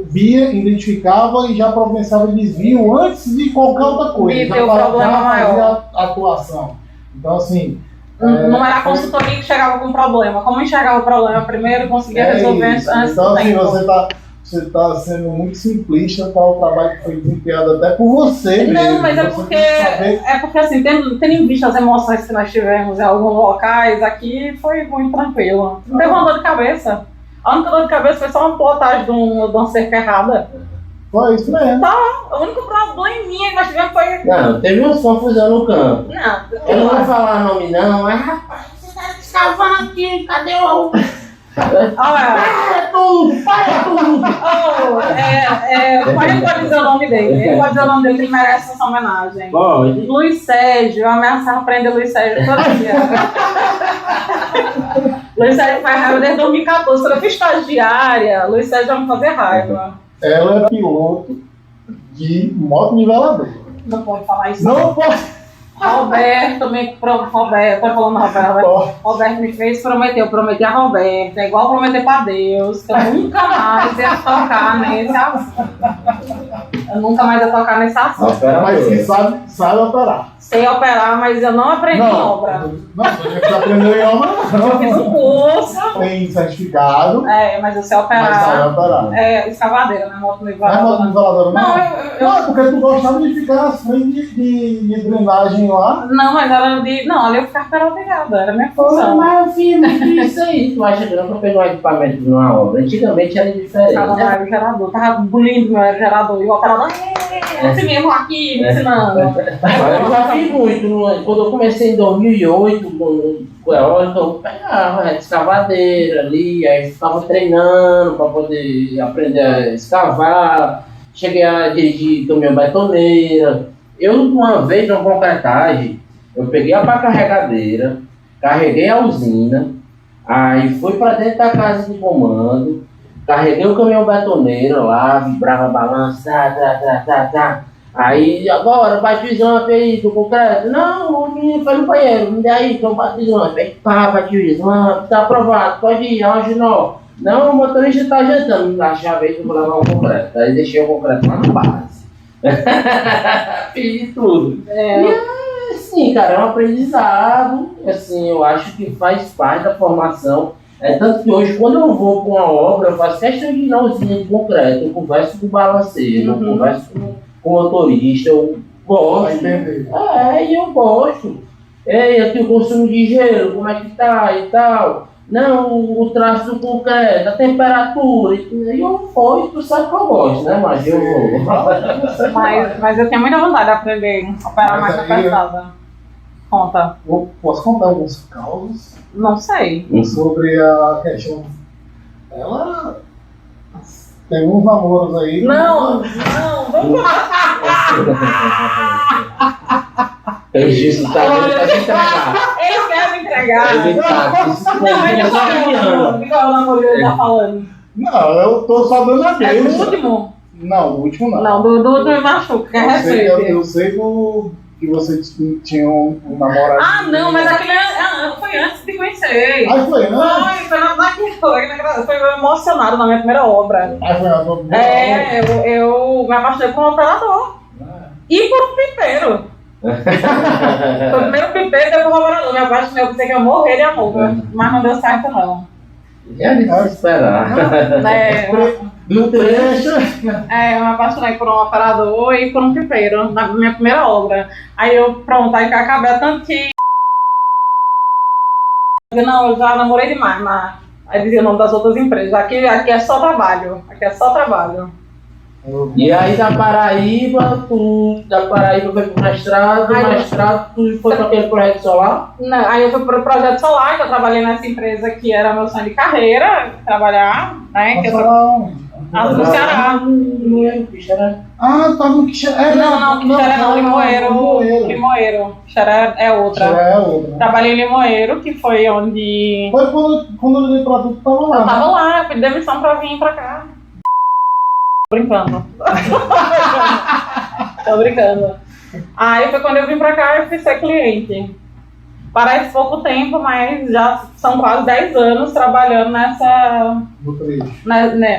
via, identificava e já providenciava desvio antes de qualquer outra coisa. E já deu problema maior. a atuação. Então, assim... Não era a consultoria que chegava com problema. Como enxergava o problema primeiro, conseguia resolver antes então, do assim, tempo. você está sendo muito simplista para o trabalho que foi desempenhado até por você mesmo. Não, mas Você porque assim, tendo em vista as emoções que nós tivemos em alguns locais, aqui foi muito tranquilo. Não teve uma dor de cabeça. A única dor de cabeça foi só uma plotagem de uma cerca errada. Foi isso mesmo. O único probleminha que nós tivemos foi... Não, teve umas confusão no campo. Não, Eu não vou falar nome não, mas rapaz, você tá descavando aqui, cadê o... olha, Para tudo, para tudo! pode dizer o nome dele. Ele pode dizer o nome dele, que ele merece essa homenagem. Pode. Luiz Sérgio, eu ameaçava prender Luiz Sérgio todo dia. Luiz Sérgio faz raiva desde 2014. Quando eu fui estagiária, Luiz Sérgio já me fazia raiva. Ela é piloto de moto nivelador. Não pode falar isso. Não pode. Roberto, tô falando Roberto me fez prometer, eu prometi a Roberto, é igual prometer pra Deus, que eu nunca mais ia tocar nesse assunto. Eu nunca mais ia tocar nesse assunto. Mas você sabe operar. Sei operar, mas eu não aprendi em obra. Não, você aprendeu em obra, não. Eu fiz um curso. Tem certificado. Mas eu sei operar. Mas sabe operar. Escavadeira, né? Moto Não é moto niveladora. niveladora, não? Não, é porque tu gostava de ficar nas frentes de drenagem lá. Não, mas era de... Não, ali eu ficava caralhada, era minha função. Mas eu fiz isso aí. Tu acha que não pegar um equipamento numa obra? Antigamente era diferente. Tava no aerogerador, tava bulindo meu aerogerador. E o operador, esse mesmo aqui, me ensinando. Eu já fiz muito. Quando eu comecei em 2008, com o eólico, eu pegava a escavadeira ali, aí ficava treinando para poder aprender a escavar. Cheguei a dirigir caminhão betoneira. Eu, uma vez, numa concretagem, eu peguei a pá carregadeira, carreguei a usina, aí fui para dentro da casa de comando, carreguei o caminhão betoneiro lá, vibrava a balança, tá. Aí, agora, bate o exame aí do concreto. Não, o menino foi no banheiro, me dá aí, então bate o exame. Aí, pá, bate o exame, tá aprovado, pode ir, hoje não. Não, o motorista tá jantando, me dá a chave aí que eu vou levar o concreto. Aí deixei o concreto lá na base. Fiz tudo. E assim, cara, é um aprendizado. Assim, eu acho que faz parte da formação. Tanto que hoje, quando eu vou para uma obra, eu faço questão de ir na usina de concreto, eu converso com o balanceiro, eu converso com o motorista, eu gosto. E eu gosto. Aqui o consumo de gelo, como é que tá e tal. Não, o traço do concreto, a temperatura, e eu vou, e tu sabe que eu gosto, né, mas eu vou. Mas eu tenho muita vontade de aprender a operar máquina pesada. Conta. Posso contar alguns causos Não sei. sobre a questão. Ela tem uns namoros aí. Não, vamos falar. Eu disse, tá vendo pra te entregar. Eles querem entregar. Ele tá. Não, ele tá falando. Qual é o namoro que ele tá falando? Não, eu tô só dando a É deixa. do último? Não, o último não. Não, do último me machuca, que é recente. Eu sei que você tinha um namorado. Ah, não, mas aquele foi antes de conhecer. Ah, foi, né? Foi emocionado na minha primeira obra. Ah, foi na tua primeira Eu me apaixonei por um operador. E por um pipeiro. Foi o primeiro pipeiro e depois o operador. Me apaixonei, eu pensei que eu ia morrer de amor, mas não deu certo não. Já de se esperar. No trecho. Eu me apaixonei por um operador e por um pipeiro na minha primeira obra. Aí aí que acabei tanto que... Não, eu já namorei demais, mas... Aí dizia o nome das outras empresas. Aqui é só trabalho. Aqui é só trabalho. E aí da Paraíba foi pro mestrado, tu foi para aquele projeto solar? Não, aí eu fui pro projeto solar, que eu trabalhei nessa empresa que era meu sonho de carreira, trabalhar, né? Que eu no Ceará. Ah, tá no Quixeré. Não, Quixeré não, Limoeiro. Quixeré é outra. Trabalhei em Limoeiro, que foi onde... Foi quando eu liguei pra tu, tava lá. Eu tava lá, eu pedi demissão pra vir pra cá. Brincando. Tô brincando. Aí foi quando eu vim pra cá e fui ser cliente. Parece pouco tempo, mas já são quase 10 anos trabalhando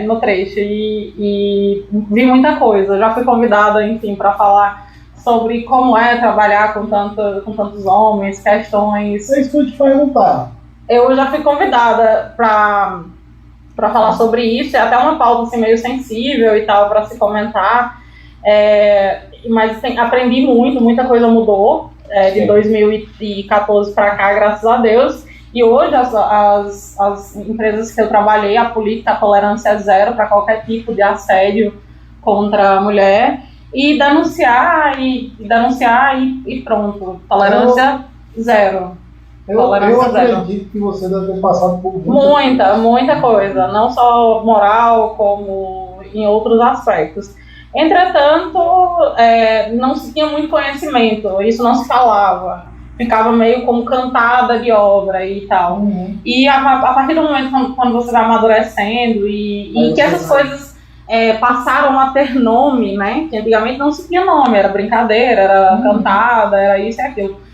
no trecho. E vi muita coisa. Já fui convidada, enfim, para falar sobre como é trabalhar com tantos homens, questões. É isso que eu te perguntar. Eu já fui convidada para falar sobre isso, é até uma pauta assim, meio sensível e tal, para se comentar. Mas aprendi muito, muita coisa mudou de 2014 para cá, graças a Deus. E hoje as empresas que eu trabalhei, a política, a tolerância é zero para qualquer tipo de assédio contra a mulher. E denunciar e pronto. Tolerância zero. Eu acredito que você deve ter passado por muita coisa. Não só moral, como em outros aspectos. Entretanto, não se tinha muito conhecimento. Isso não se falava. Ficava meio como cantada de obra e tal. Uhum. E a partir do momento quando você vai amadurecendo e que essas coisas passaram a ter nome, né? Que antigamente não se tinha nome, era brincadeira, era cantada, era isso e aquilo.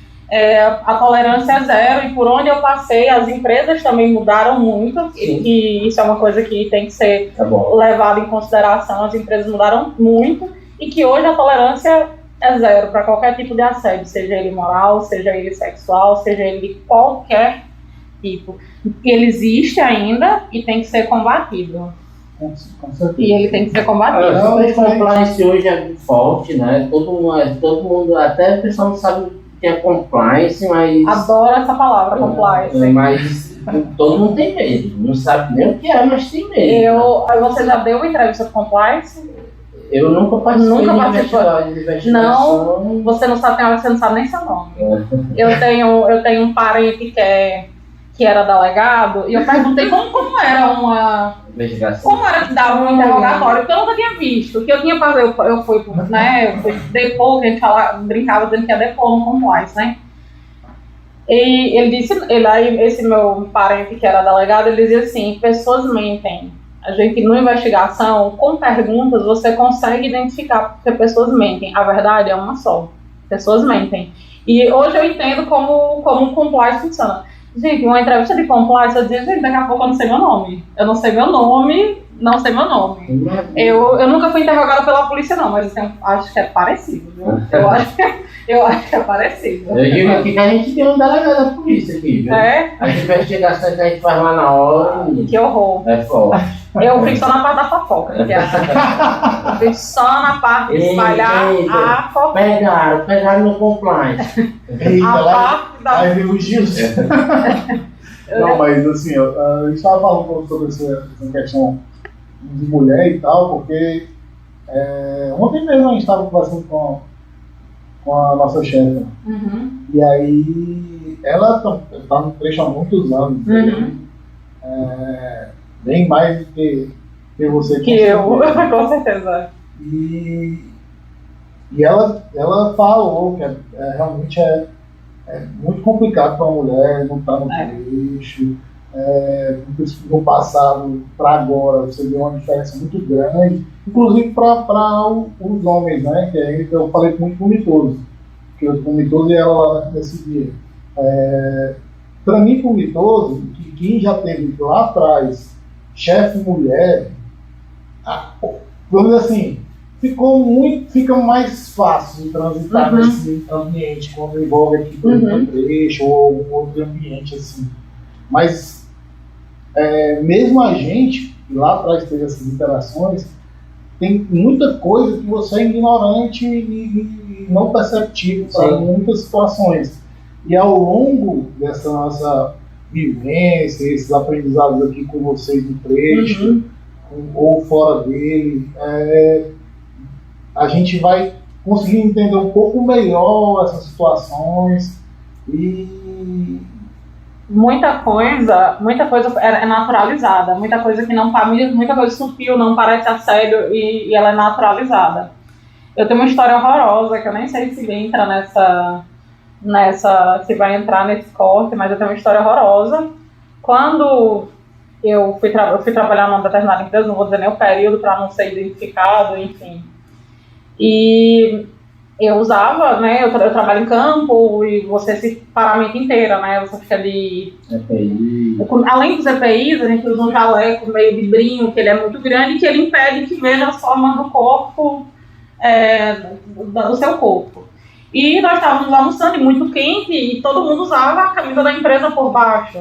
A tolerância é zero e por onde eu passei, as empresas também mudaram muito, e isso é uma coisa que tem que ser levada em consideração. As empresas mudaram muito e que hoje a tolerância é zero para qualquer tipo de assédio, seja ele moral, seja ele sexual, seja ele de qualquer tipo. Ele existe ainda e tem que ser combatido. E ele tem que ser combatido. O compliance hoje é forte, né? Todo mundo, até o pessoal não sabe o que é compliance, mas... Adoro essa palavra, compliance. Mas todo mundo tem medo. Não sabe nem o que é, mas tem medo. Você já deu uma entrevista de compliance? Eu nunca participei de investigação. Não, você não sabe, tem hora que você não sabe nem seu nome. Eu tenho um parente que era delegado, e eu perguntei como era uma investigação. Como era que dava um interrogatório, porque eu nunca tinha visto. O que eu tinha fazer, eu fui depor, que a gente brincava dizendo que ia depor no compliance, né? E ele disse, esse meu parente que era delegado, ele dizia assim: pessoas mentem. A gente, numa investigação, com perguntas, você consegue identificar porque pessoas mentem. A verdade é uma só. Pessoas mentem. E hoje eu entendo como um compliance funciona. Gente, uma entrevista de compliance, eu dizia, gente, daqui a pouco eu não sei meu nome. Eu não sei meu nome. Eu nunca fui interrogada pela polícia, não, mas assim, acho que é parecido, viu? Eu acho que é parecido. Eu digo aqui que a gente tem um delegado da polícia aqui, viu? As investigações que a gente faz lá na hora. Que horror. É forte. Eu fico só na parte da fofoca. Eu fico só na parte de espalhar a fofoca. Pegaram no compliance. Aí vem o Gilson. Não, mas assim, a gente estava falando sobre essa questão de mulher e tal, porque ontem mesmo a gente estava conversando com a nossa chefe. Uhum. E aí ela está no trecho há muitos anos. Uhum. Bem mais do que você. Que eu, com certeza. E ela falou que realmente é muito complicado para a mulher não estar no trecho. No passado para agora você vê uma diferença muito grande, inclusive para os homens, né? Que aí eu falei muito com o Mitoso, que eu com o Mitoso e ela lá nesse dia. Para mim, com o Mitoso, que quem já teve lá atrás chefe mulher, vamos dizer assim, fica mais fácil de transitar nesse ambiente quando envolve aqui um trecho ou um outro ambiente assim. Mas mesmo a gente, que lá atrás teve essas interações, tem muita coisa que você é ignorante e não perceptível para muitas situações. E ao longo dessa nossa vivência, esses aprendizados aqui com vocês no trecho, ou fora dele, a gente vai conseguir entender um pouco melhor essas situações e muita coisa é naturalizada, muita coisa sutil, não parece assédio e ela é naturalizada. Eu tenho uma história horrorosa que eu nem sei se entra se vai entrar nesse corte, mas eu tenho uma história horrorosa. Quando eu fui trabalhar numa determinada empresa, não vou dizer nem o período para não ser identificado, enfim. E eu usava, né, eu trabalho em campo e você se parar a noite inteira, né, você fica de... EPI. Além dos EPIs, a gente usa um jaleco meio de brinco, que ele é muito grande, que ele impede que veja as formas do corpo, do seu corpo. E nós estávamos almoçando, e muito quente, e todo mundo usava a camisa da empresa por baixo,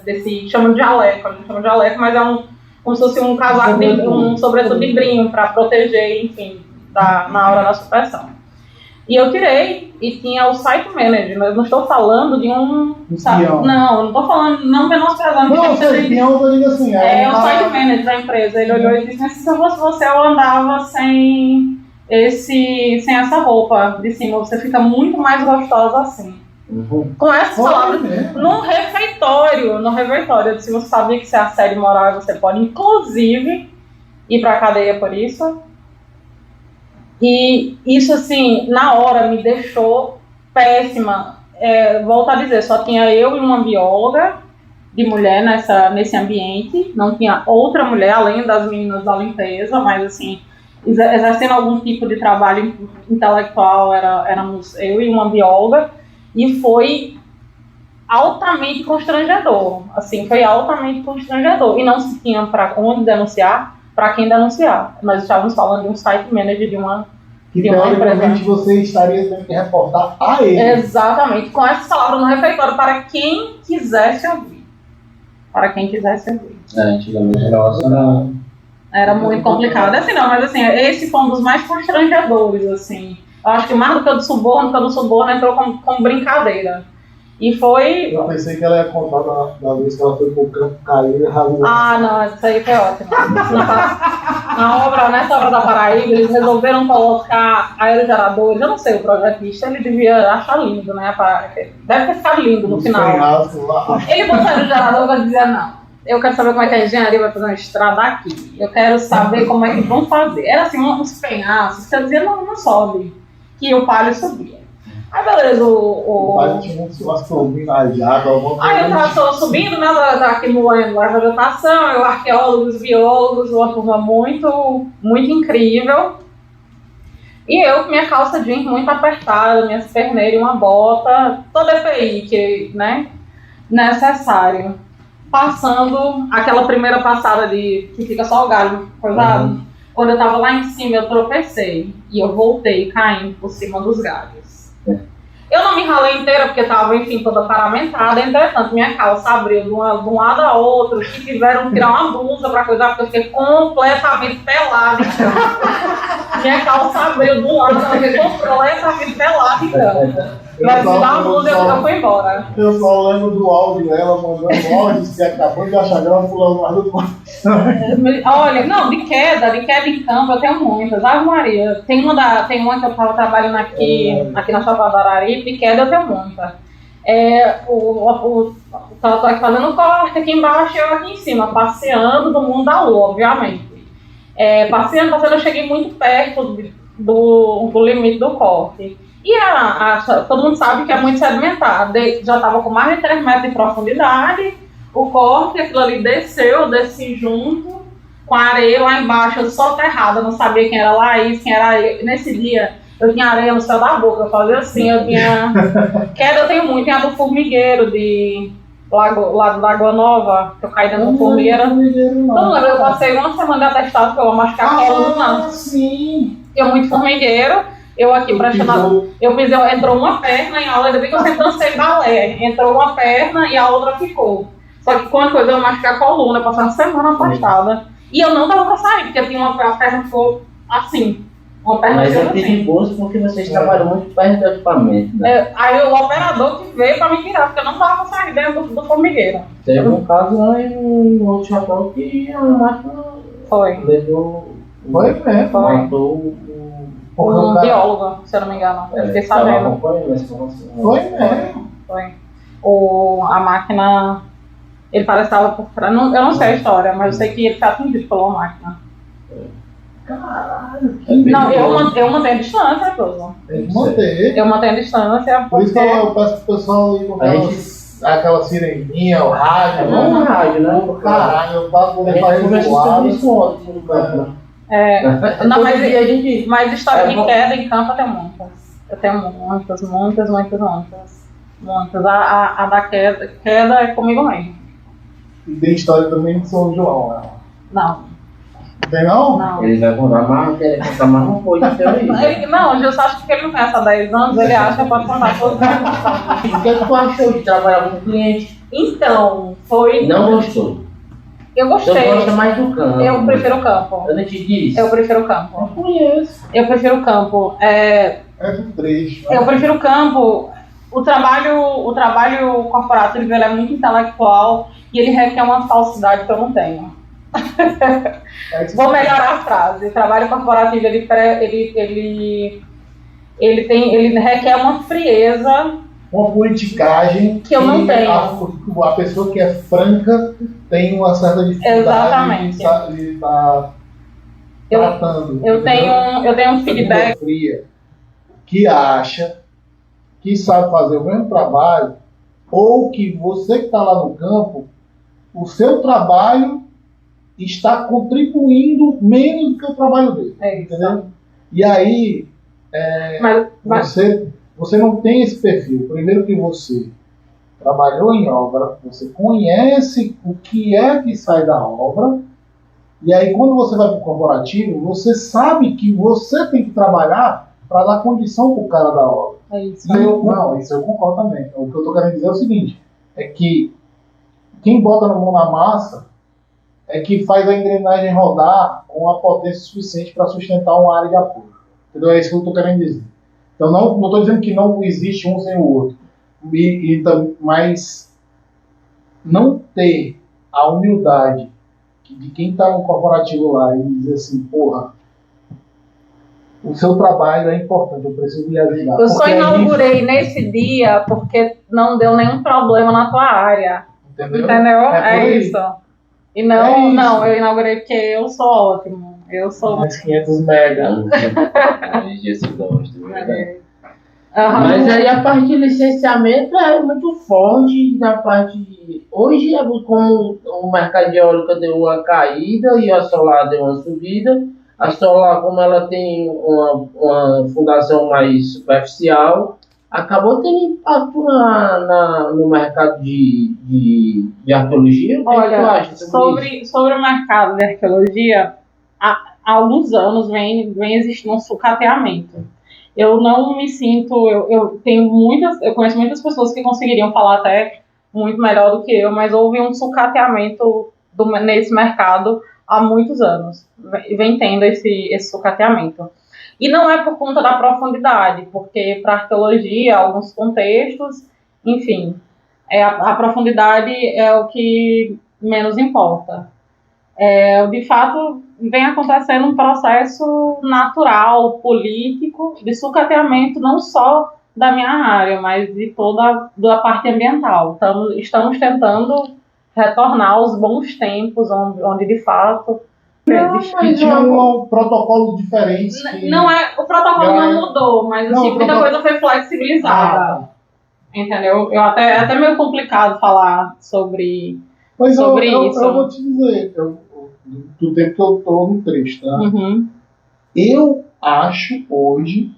desse chamam de jaleco, a gente chama de jaleco, mas é como se fosse um casaco, um sobretudo de brinco, para proteger, enfim, na hora da supressão. E eu tirei, e tinha o site manager, mas eu não estou falando de um... Não, eu não estou falando, não menosprezando. Não, eu digo assim... o site manager da empresa, ele olhou e disse, se eu fosse você, eu andava sem essa roupa de cima, você fica muito mais gostosa assim. Uhum. Com essas palavras, no refeitório, se você sabia que isso é assédio moral, você pode, inclusive, ir pra cadeia por isso. E isso, assim, na hora me deixou péssima. Volto a dizer, só tinha eu e uma bióloga de mulher nesse ambiente, não tinha outra mulher, além das meninas da limpeza, mas, assim, exercendo algum tipo de trabalho intelectual, éramos eu e uma bióloga, e foi altamente constrangedor, assim, e não se tinha para onde denunciar, para quem denunciar. Nós estávamos falando de um site manager de uma teoricamente você estaria tendo que reportar a ele. Exatamente, com essas palavras no refeitório, para quem quisesse ouvir. Antigamente era muito complicado, assim, não, mas assim, esse foi um dos mais constrangedores, assim. Eu acho que mais do que o do suborno entrou como brincadeira. E foi... Eu pensei que ela ia contar da vez que ela foi pro campo cair e rasgou. Ah, não, isso aí foi ótimo. Nessa obra da Paraíba, eles resolveram colocar aerogeradores. Eu não sei, o projetista, ele devia achar lindo, né? Deve ter ficado lindo no final. Ele botou aerogerador e dizia, não, eu quero saber como é que a engenharia vai fazer uma estrada aqui. Eu quero saber como é que vão fazer. Era assim, uns penhascos, você dizia, não sobe. Que o palio subia. Aí beleza, o palio tinha uma turbina de água. Aí eu tava subindo, né, aqui no vegetação, eu, arqueólogos, biólogos, uma turma muito, muito incrível. E eu com minha calça jeans muito apertada, minhas perneiras e uma bota, toda EPI, que, né, necessário. Passando aquela primeira passada que fica só o galho coisado. Uhum. Quando eu tava lá em cima, eu tropecei. E eu voltei caindo por cima dos galhos. Eu não me ralei inteira, porque tava, enfim, toda paramentada. Entretanto, minha calça abriu de um lado a outro. Que tiveram que tirar uma blusa pra coisar, porque eu fiquei completamente pelada. Então. Minha calça abriu de um lado, eu fiquei completamente pelada. Então. Mas me dá uma blusa e eu fui embora. Eu só lembro do áudio dela, mandando áudio, que acabou de achar ela pulando mais do quarto. Olha, não, de queda em campo eu tenho muitas. Ave Maria. Tem uma que eu tava trabalhando aqui na Chapada Araripe, de queda eu tenho muita. Eu tô aqui fazendo corte aqui embaixo e eu aqui em cima, passeando no mundo da lua, obviamente. Passeando, eu cheguei muito perto do limite do corte. E todo mundo sabe que é muito sedimentar. Já estava com mais de 3 metros de profundidade. O corte, aquilo ali desci junto com a areia lá embaixo, eu soterrada, não sabia quem era Laís, quem era eu. Nesse dia, eu tinha areia no céu da boca, eu fazia assim, eu tinha... Queda eu tenho muito, tem a do formigueiro, lá de Lagoa Nova, que eu caí dentro do formigueiro. Então, eu passei uma semana de atestado, que eu vou machucar a coluna. Sim. Eu muito formigueiro. Eu aqui pressionando, entrou uma perna e a outra, ainda bem que eu sempre dancei balé, entrou uma perna e a outra ficou. Só que quando eu machuquei a coluna, eu passei uma semana afastada. E eu não dava pra sair, porque eu tinha a perna ficou assim. Uma perna mas eu tive assim. bolsa porque vocês trabalham muito perto do equipamento. Né? Aí o operador que veio pra me tirar, porque eu não dava pra sair dentro do formigueiro. Teve um caso lá em outro chapéu que a máquina levou. Foi mesmo. Matou um biólogo, se eu não me engano. Eu fiquei sabendo. Foi mesmo. Foi. A máquina, ele parece que estava por trás. Eu não sei a história, mas eu sei que ele foi atingido pela máquina. Caralho. Não, eu mantenho a distância, Cleuson. Tem que manter. Eu mantenho a distância. Por isso que eu peço pro pessoal ali com aquela sireninha, o rádio. Não, o rádio, né? Caralho, eu passo por levar isso ontem no campo, né? Não, Todo mas, dia a gente... mas história de bom. queda em campo eu tenho muitas. Eu tenho muitas. A da queda é comigo mesmo. E tem história também de São João, né? Não. Tem não? Não. Ele vai contar mais um pouco de teoria. Não, o Gilson acha que ele não conhece há 10 anos, ele acha que pode contar todos os anos. O que é que tu achou de trabalhar com cliente? Então, foi. Não gostou? Eu Tu gostei. gosta mais do campo. Eu prefiro o campo. Eu não te disse. Eu prefiro o campo. não conheço. Eu prefiro o campo. É do trecho. Eu prefiro o campo. O trabalho corporativo ele é muito intelectual e ele requer uma falsidade que eu não tenho. Vou melhorar a frase. O trabalho corporativo ele requer uma frieza Uma politicagem que eu não tenho. A pessoa que é franca tem uma certa dificuldade Exatamente. de estar tratando. Eu tenho um feedback. Fria, que acha que sabe fazer o mesmo trabalho, ou que você que está lá no campo, o seu trabalho está contribuindo menos do que o trabalho dele. É isso. Entendeu? E aí, Mas você não tem esse perfil. Primeiro que você trabalhou em obra, você conhece o que é que sai da obra, e aí quando você vai para o corporativo, você sabe que você tem que trabalhar para dar condição para o cara da obra. é isso. Isso eu concordo também. O que eu estou querendo dizer é o seguinte, é que quem bota a mão na massa é que faz a engrenagem rodar com a potência suficiente para sustentar uma área de apoio. Entendeu? É isso que eu estou querendo dizer. Então não estou dizendo que não existe um sem o outro, mas não ter a humildade de quem está no corporativo lá e dizer assim, porra, o seu trabalho é importante, eu preciso lhe ajudar. Eu só inaugurei nesse dia porque não deu nenhum problema na tua área. Entendeu? É isso. E não, eu inaugurei porque eu sou ótimo. Eu sou. Mais 500 mega. Jesus gosta, verdade. Mas Mas aí a parte de licenciamento é muito forte na parte de... Hoje é como o mercado de eólica deu uma caída e a solar deu uma subida. A solar, como ela tem uma fundação mais superficial, acabou tendo impacto no mercado de arqueologia. O que olha, tu acha sobre o mercado de arqueologia, há alguns anos vem existindo um sucateamento. Eu não me sinto, eu conheço muitas pessoas que conseguiriam falar até muito melhor do que eu, mas houve um sucateamento nesse mercado há muitos anos, vem tendo esse sucateamento. E não é por conta da profundidade, porque para arqueologia, alguns contextos, enfim, a profundidade é o que menos importa. De fato, vem acontecendo um processo natural, político, de sucateamento não só da minha área, mas de toda a parte ambiental. Estamos tentando retornar aos bons tempos, onde de fato... Que tinha um protocolo diferente. O protocolo não mudou, mas muita coisa foi flexibilizada. Entendeu? Até meio complicado falar sobre isso. Eu vou te dizer, do tempo que eu estou no trecho, tá? Uhum. Eu acho hoje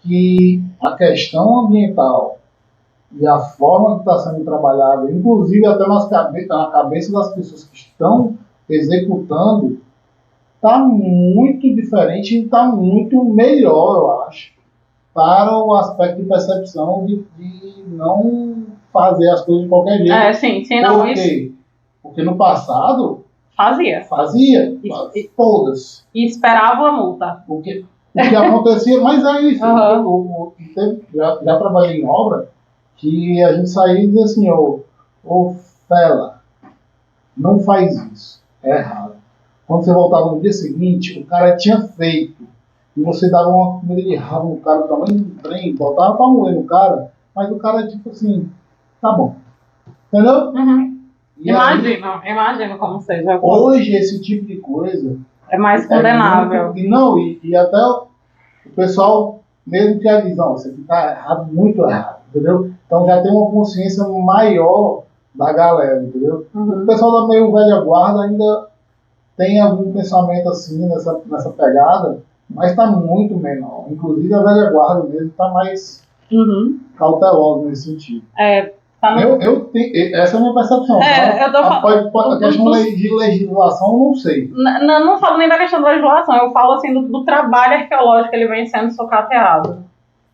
que a questão ambiental e a forma que está sendo trabalhada, inclusive até na cabeça das pessoas que estão executando, está muito diferente e está muito melhor, eu acho, para o aspecto de percepção de não fazer as coisas de qualquer jeito. Sim, não, Por quê? isso Porque no passado fazia. Todas. E esperava a multa. O que acontecia, mas é isso. Uhum. Já trabalhei em obra que a gente saía e dizia assim, Fela, não faz isso, é errado. Quando você voltava no dia seguinte, o cara tinha feito, e você dava uma comida de rabo no cara, tamanho do trem, botava pra moer no cara, mas o cara tipo assim, tá bom. Entendeu? Uhum. Imagino como seja. Hoje esse tipo de coisa é mais condenável. E até o pessoal mesmo que avisa, isso aqui tá errado, muito errado, entendeu? Então já tem uma consciência maior da galera, entendeu? Uhum. O pessoal da meio velha guarda ainda tem algum pensamento assim nessa pegada, mas está muito menor. Inclusive a velha guarda mesmo está mais cautelosa nesse sentido. Tá no... Essa é a minha percepção. Tá? Eu tô falando. A questão de legislação, eu não sei. Não falo nem da questão da legislação, eu falo assim do trabalho arqueológico que ele vem sendo sucateado.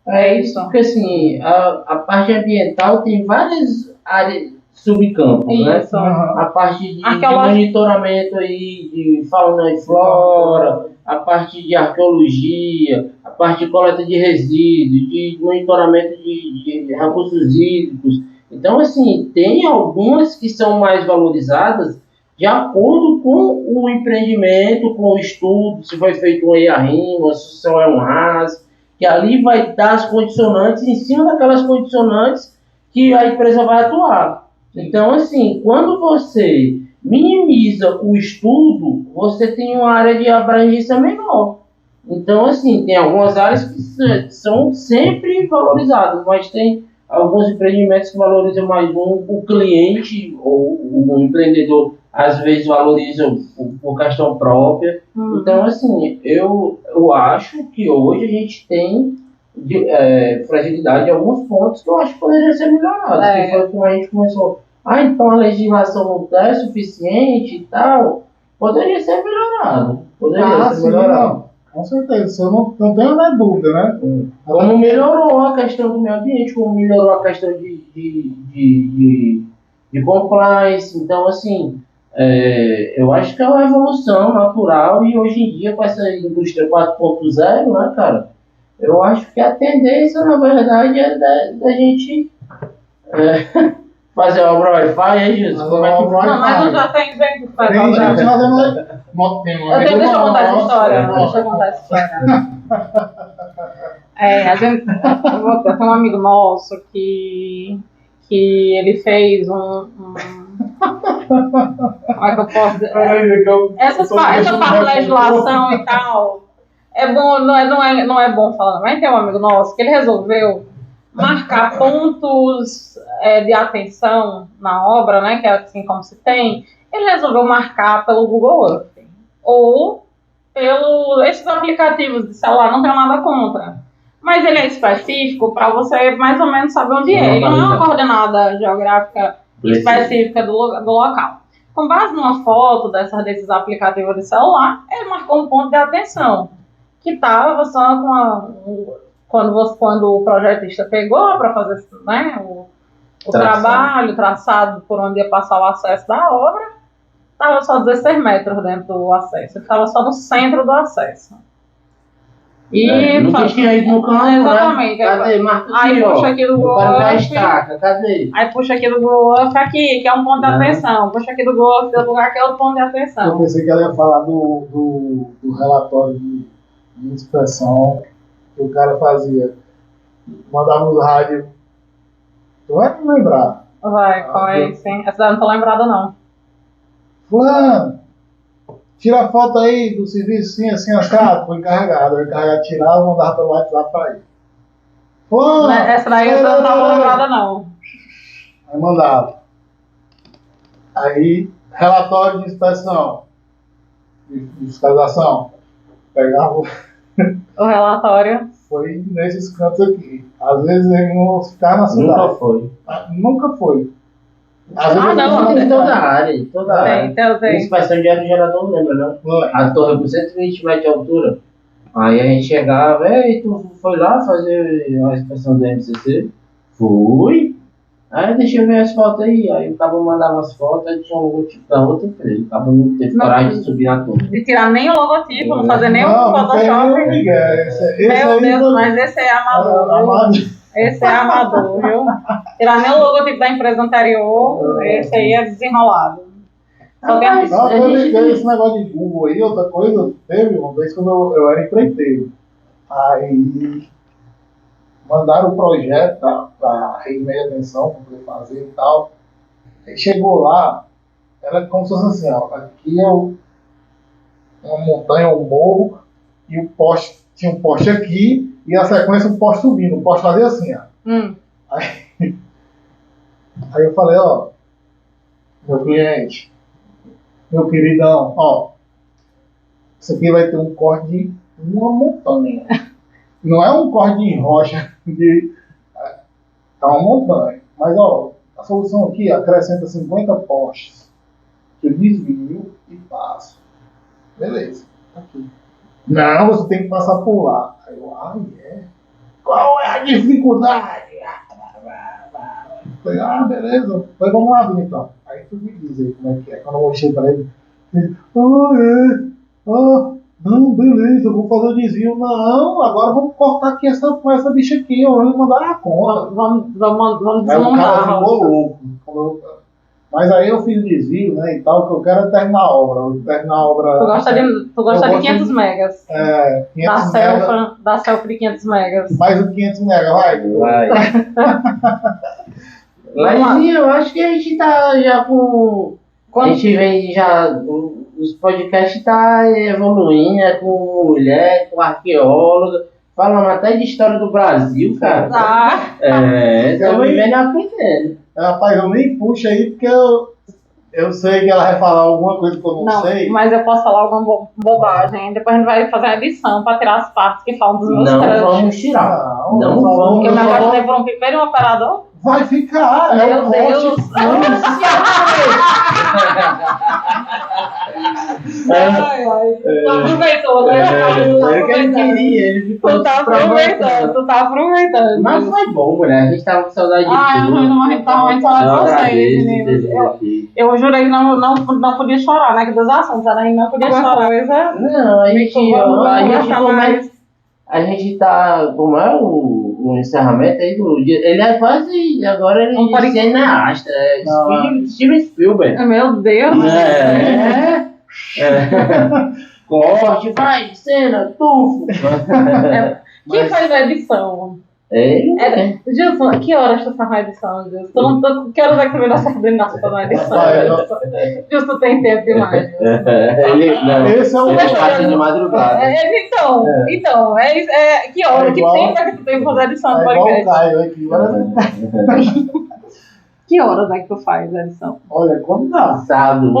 É isso, porque assim, a parte ambiental tem várias áreas, subcampos, né? Isso. A parte de monitoramento aí de fauna e flora, a parte de arqueologia, a parte de coleta de resíduos, de monitoramento de recursos hídricos. Então, assim, tem algumas que são mais valorizadas de acordo com o empreendimento, com o estudo, se foi feito um EIA-RIMA, se só é um RAS, que ali vai dar as condicionantes, em cima daquelas condicionantes que a empresa vai atuar. Então, assim, quando você minimiza o estudo, você tem uma área de abrangência menor. Então, assim, tem algumas áreas que são sempre valorizadas, mas tem alguns empreendimentos que valorizam mais o cliente ou o empreendedor, às vezes valoriza por questão própria. Então, assim, eu acho que hoje a gente tem fragilidade em alguns pontos que eu acho que poderiam ser melhorados. Que foi como a gente começou. Então a legislação não é suficiente e tal. Poderia ser melhorado. Poderia ser melhorado. Não. Com certeza, isso eu não tenho mais dúvida, né? Como melhorou a questão do meio ambiente, como melhorou a questão de compliance. Então, assim, eu acho que é uma evolução natural e hoje em dia, com essa indústria 4.0, né, cara, eu acho que a tendência, na verdade, é da gente fazer a obra Wi-Fi, hein, Gilson? Como é que vai? Não, mas eu já tenho gente que faz Tem gente obra. Deixa eu contar essa história. Deixa eu contar essa história. Tem um amigo nosso que ele fez como é que eu posso dizer? Essa parte de legislação e tal, é bom, não é bom falar, mas tem um amigo nosso que ele resolveu marcar pontos de atenção na obra, né, que é assim como se tem, ele resolveu marcar pelo Google Earth ou esses aplicativos de celular, não tenho nada contra, mas ele é específico para você mais ou menos saber onde é, ele não é uma coordenada geográfica específica do local. Com base numa foto desses aplicativos de celular, ele marcou um ponto de atenção que estava só quando o projetista pegou para fazer, né, o trabalho, traçado por onde ia passar o acesso da obra, estava só 16 metros dentro do acesso, ele estava só no centro do acesso. E nunca tinha ido no canto, exatamente. Né? Cadê? Marca aí puxa aqui do Google Earth. Cadê? Aí puxa aqui do Google Earth aqui, que é um ponto de atenção. Puxa aqui do Google Earth, do lugar que é outro ponto de atenção. Eu pensei que ela ia falar do relatório de inspeção que o cara fazia. Mandava os rádios. Tu vai me lembrar? Vai, qual é esse, hein? Essa daí não tô lembrada, não. Fulano, tira a foto aí do serviço assim, assado, foi encarregado. O encarregado tirava e mandava pelo WhatsApp pra ele. Fulano, essa daí eu não tava lembrada, não. Aí mandava. Aí, relatório de inspeção, de fiscalização. Pegava o relatório. Foi nesses cantos aqui. Às vezes eles não ficaram na cidade. Nunca foi. Nunca foi. Às vezes não, tem toda a área. Toda a área. Tem. Inspeção de área gerador, lembra, não? A torre com 120 metros de altura. Aí a gente chegava, tu foi lá fazer a inspeção do MCC? Fui. Aí deixa eu ver as fotos aí. Aí o cabo mandava as fotos, aí tinha um logotipo da outra empresa. O cabo não teve coragem de subir na torre. De tirar nem o logotipo, não fazer nem o Photoshop. Meu Deus, mas esse é amador. Esse é amador, viu? Tirar nem o logotipo da empresa anterior, esse aí é desenrolado. Esse negócio de Google aí, outra coisa, teve uma vez quando eu era empreiteiro. Aí mandaram o projeto para reunir a atenção, para poder fazer e tal. Aí chegou lá, era como se fosse assim, ó, aqui é uma montanha, um morro, e o poste, tinha um poste aqui, e a sequência um poste subindo, o poste fazia assim, ó. Aí eu falei, ó, meu cliente, meu queridão, ó, Isso aqui vai ter um corte de uma montanha. Não é um corte de rocha, é uma montanha. Mas, ó, a solução aqui acrescenta 50 postes. Que eu desvio e passo. Beleza, tá aqui. Não, você tem que passar por lá. Aí eu, qual é a dificuldade? Falei, beleza. Pois vamos lá, então. Aí tu me diz aí como é que é. Quando eu mostrei pra ele, não, beleza, eu vou fazer o desvio. Não, agora vamos cortar aqui essa bicha aqui, eu vou mandar na conta. Vamos Aí o cara desmontar. ficou louco. Mas aí eu fiz o desvio, né, e tal, que eu quero é terminar a obra. Terminar a obra. Tu gosta de 500 megas. 500 megas. Da selfie de 500 megas. Mais o 500 megas, vai. Mas eu acho que a gente tá já com. A gente vem já. Os podcasts tá evoluindo, né? Com mulher, com arqueóloga. Falamos até de história do Brasil, cara. Tá. Estamos vivendo e aprendendo. Rapaz, eu nem puxo aí porque eu sei que ela vai falar alguma coisa que eu não sei. Mas eu posso falar alguma bobagem. Depois a gente vai fazer uma edição pra tirar as partes que falam dos meus Não crushes. vamos tirar. Não Porque vamos. eu me apaixonei por um primeiro operador. Vai ficar, Meu Deus. Tu aproveitou, né? Era o que ele queria, ele ficou Tu tá aproveitando. Mas foi bom, mulher. A gente tava com saudade de tudo. A gente tava muito saudade de vocês, meninos. Eu jurei que não podia chorar, né? Que dos assuntos, a gente não podia chorar. Não, a gente tá. Como é o encerramento aí do dia? Ele é quase. Agora ele é cineasta. Steven Spielberg. Meu Deus. Corte, vai, cena, tufo. Quem faz a edição? Gilson, que horas tu faz a edição, Gilson? Que horas é que tu vê nossa coordenação na edição? Gilson tem tempo demais. Esse é o passa de madrugada. Então, que hora, que tempo é que tu tem pra fazer a edição do podcast? Que horas é que tu faz a edição? Olha, quando dá. Sábado,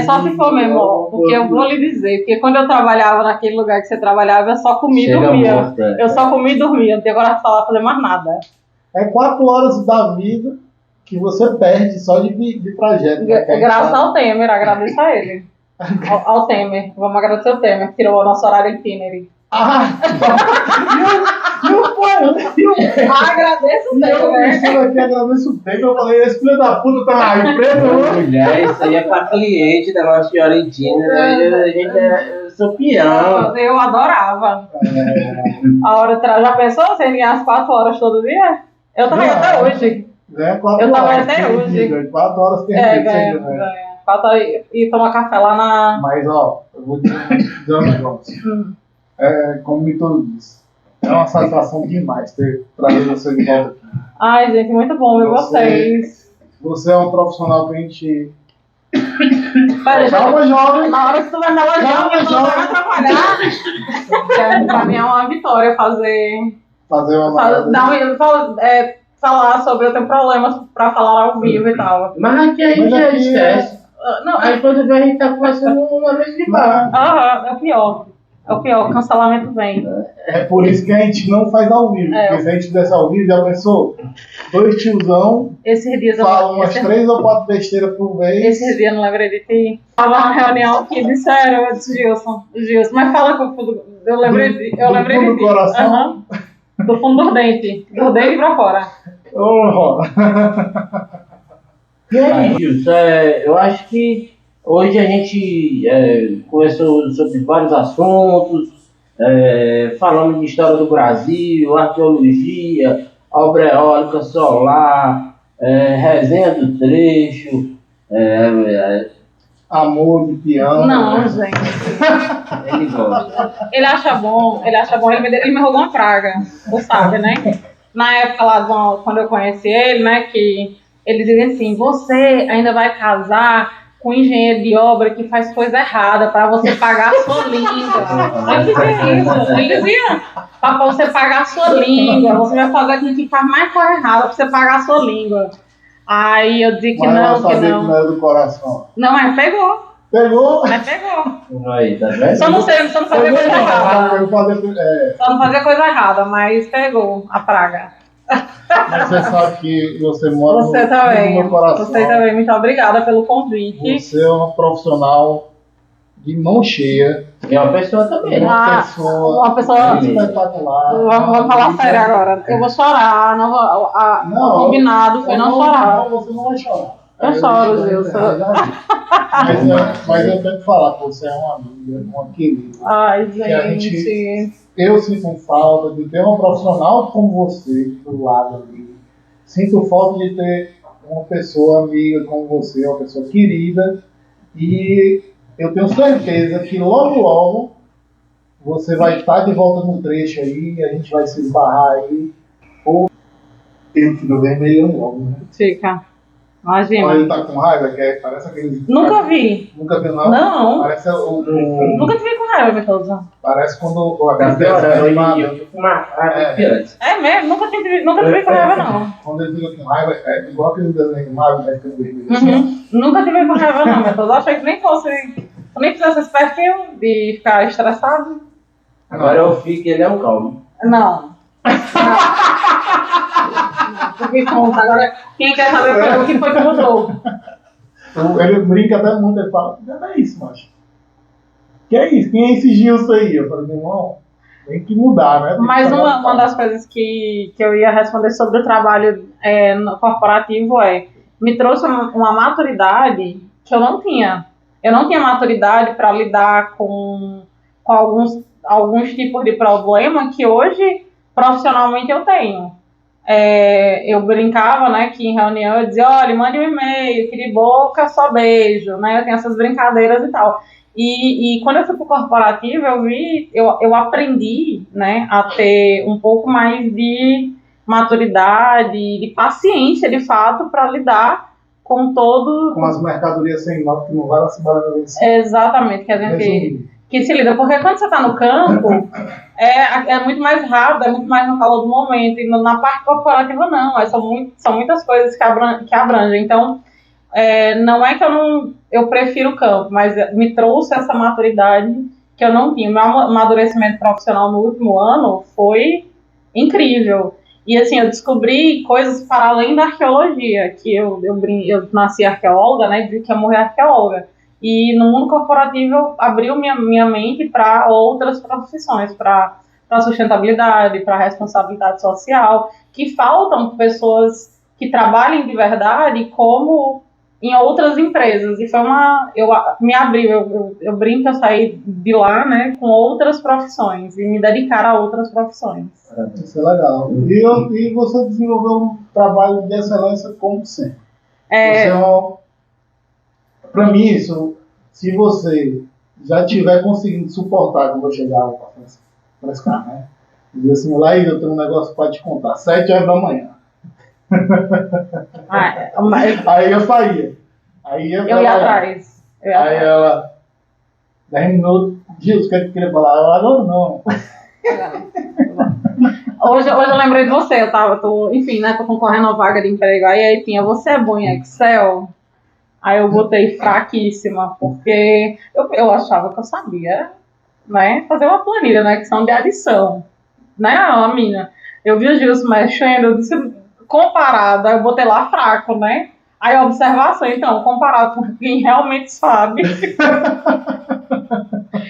só se for mesmo, porque eu vou lhe dizer, porque quando eu trabalhava naquele lugar que você trabalhava, eu só comia e dormia. Eu só comia e dormia, não tinha coragem de falar, fazer mais nada. É 4 horas da vida que você perde só de projeto. Graças ao Temer, agradeço a ele. Ao Temer, vamos agradecer ao Temer, que tirou o nosso horário itinerary. Agradeço o Temer. Agradeço o Temer. Eu falei, esse filho da puta tá aí, preto. Mulher, isso aí é pra cliente da nossa Fiorentina. A gente é campeão. Eu adorava. A hora já pensou você ganhar as 4 horas todo dia? Eu também até hoje. Eu trabalho até hoje. 4 horas ganha. 4 horas e tomar café lá na. Mas ó, eu vou dizer um negócio. Como o Vitor disse, é uma satisfação demais ter trazido você de volta aqui. Ai, gente, muito bom ver vocês. Você é um profissional que a gente. Calma, jovem. Na hora que tu vai dar uma jovem, eu não vai atrapalhar. Pra mim é uma vitória fazer falar sobre eu ter problemas pra falar ao vivo e tal. Mas aqui a gente já esquece. Aí quando vê a gente tá conversando uma vez de bar. É o pior. É o pior, o cancelamento vem. É por isso que a gente não faz ao vivo. Porque se a gente fizesse ao vivo, já pensou? 2 tiozão falam umas 3 ou 4 besteiras por vez. Esses dias eu não lembrei de ti. Tava na reunião que disseram, eu disse, Gilson, mas fala com o fundo. Eu lembrei de ti. Do coração? Do fundo do dente. Do dente pra fora. E aí, Gilson, eu acho que hoje a gente conversou sobre vários assuntos, falamos de história do Brasil, arqueologia, obra eólica solar, resenha do trecho, amor de piano. Não, gente. Ele gosta. Ele acha bom, ele me roubou uma praga, você sabe, né? Na época lá, quando eu conheci ele, né, que ele dizia assim, você ainda vai casar com um engenheiro de obra que faz coisa errada para você pagar a sua língua. Ele dizia isso. Ele dizia, para você pagar a sua língua, você vai fazer com que faz mais coisa errada para você pagar a sua língua. Aí eu disse que não, que não. Não era do coração. Não, mas pegou. Pegou? Mas pegou. Aí, tá vendo? Só não fazia coisa errada. Eu fazer, Só não fazia coisa errada, mas pegou a praga. mas você sabe que você mora Você no também. meu coração. Você também. Muito obrigada pelo convite. Você é uma profissional de mão cheia. E uma pessoa também, né? Uma pessoa espetacular. Vamos falar sério agora. Eu vou chorar. O combinado foi não chorar. Você não vai chorar. Eu choro, Gilson. Mas eu tenho que falar que você é uma amiga, uma querida. Ai, a gente. Eu sinto falta de ter uma profissional como você do lado ali. Sinto falta de ter uma pessoa amiga como você, uma pessoa querida. E eu tenho certeza que logo, logo você vai estar de volta no trecho aí, a gente vai se esbarrar aí. Ou ele fica vermelhão logo, né? Fica. Imagina. Olha, ele tá com raiva, que parece aquele. Nunca vi. Nunca viu, não? Não. Parece Nunca tive com raiva, Metosa. Parece quando Tá piorando, eu tô com uma raiva piante. É mesmo? Nunca tive com raiva, não. Quando ele fica com raiva, é igual aquele desenho animado, vai ficando vermelho. Nunca tive com raiva, não, Metosa. Achei que nem fosse. Eu nem fizesse esse perfil de ficar estressado. Agora eu fico, ele é um calmo. Não. Fiquei tonta. Agora, quem quer saber o que foi que mudou? Ele brinca até muito, ele fala, que é isso, macho? Que é isso? Quem é esse Gilson aí? Eu falei, irmão, tem que mudar, né? Mas uma das coisas que eu ia responder sobre o trabalho no corporativo me trouxe uma maturidade que eu não tinha. Eu não tinha maturidade para lidar com alguns tipos de problema que hoje, profissionalmente, eu tenho. Eu brincava, né, que em reunião eu dizia, olha, mande um e-mail, que de boca só beijo, né, eu tenho essas brincadeiras e tal. E quando eu fui para o corporativo, eu aprendi, né, a ter um pouco mais de maturidade, de paciência, de fato, para lidar com todo... Com as mercadorias sem nota que não vai se valorizar. Exatamente, que a gente... Que se lida, porque quando você está no campo, é muito mais rápido, é muito mais no calor do momento, e na parte corporativa não, são muitas coisas que abrangem. Então, não é que eu prefiro o campo, mas me trouxe essa maturidade que eu não tinha. O meu amadurecimento profissional no último ano foi incrível. E assim, eu descobri coisas para além da arqueologia, que eu nasci arqueóloga, né, dizia que ia morrer arqueóloga. E no mundo corporativo abriu minha mente para outras profissões, para sustentabilidade, para responsabilidade social, que faltam pessoas que trabalhem de verdade como em outras empresas. E foi me abriu, eu brinco, eu saí de lá, né, com outras profissões e me dedicar a outras profissões. Isso é legal. E você desenvolveu um trabalho de excelência como sempre. Para mim, isso, se você já estiver conseguindo suportar quando eu chegar para esse cara, né? Dizer assim, Laís, eu tenho um negócio para te contar, 7 horas da manhã. Aí eu saía. Aí eu ia atrás. Aí ela, 10 minutos, Gilson, o que você queria falar? Eu agora não. Hoje eu lembrei de você, tô concorrendo a vaga de emprego, aí tinha, você é bom em Excel? Aí eu botei fraquíssima, porque eu achava que eu sabia, né, fazer uma planilha, né, questão de adição, né, a mina. Eu vi o Gilson mexendo, eu disse, comparado, aí eu botei lá fraco, né, aí a observação, então, comparado com quem realmente sabe,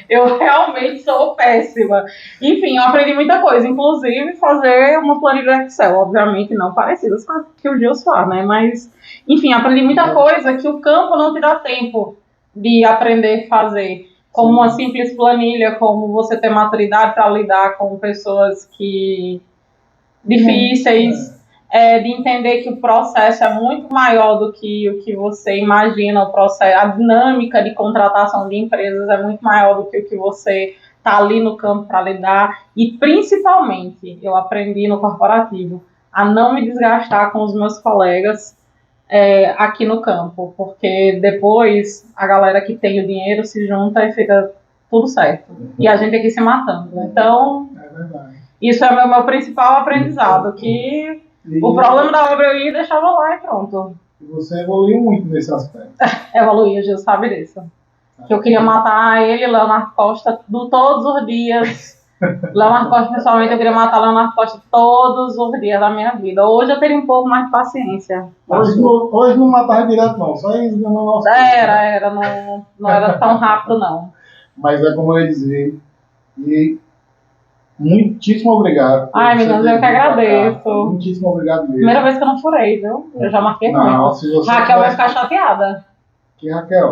eu realmente sou péssima. Enfim, eu aprendi muita coisa, inclusive fazer uma planilha Excel, obviamente não parecida com a que o Gilson faz, né, mas... Enfim, aprendi muita coisa que o campo não te dá tempo de aprender a fazer. Como uma simples planilha, como você ter maturidade para lidar com pessoas difíceis, de entender que o processo é muito maior do que o que você imagina, o processo, a dinâmica de contratação de empresas é muito maior do que o que você está ali no campo para lidar. E principalmente, eu aprendi no corporativo a não me desgastar com os meus colegas aqui no campo, porque depois a galera que tem o dinheiro se junta e fica tudo certo. E a gente aqui se matando. Então, isso é o meu principal aprendizado, que o problema da obra eu ia e deixava lá e pronto. E você evoluiu muito nesse aspecto. Evoluiu, o Gil sabe disso. Que eu queria matar ele, Leonardo Costa, todos os dias. Leonardo Costa, pessoalmente, eu queria matar Leonardo Costa todos os dias da minha vida. Hoje eu teria um pouco mais de paciência. Hoje não matava direto, não. Só isso no nosso. Não era tão rápido, não. Mas é como eu ia dizer. E muitíssimo obrigado. Ai, meninas, eu que agradeço. Muitíssimo obrigado mesmo. Primeira vez que eu não furei, viu? Eu já marquei muito. Se você Raquel vai ficar chateada. Que Raquel?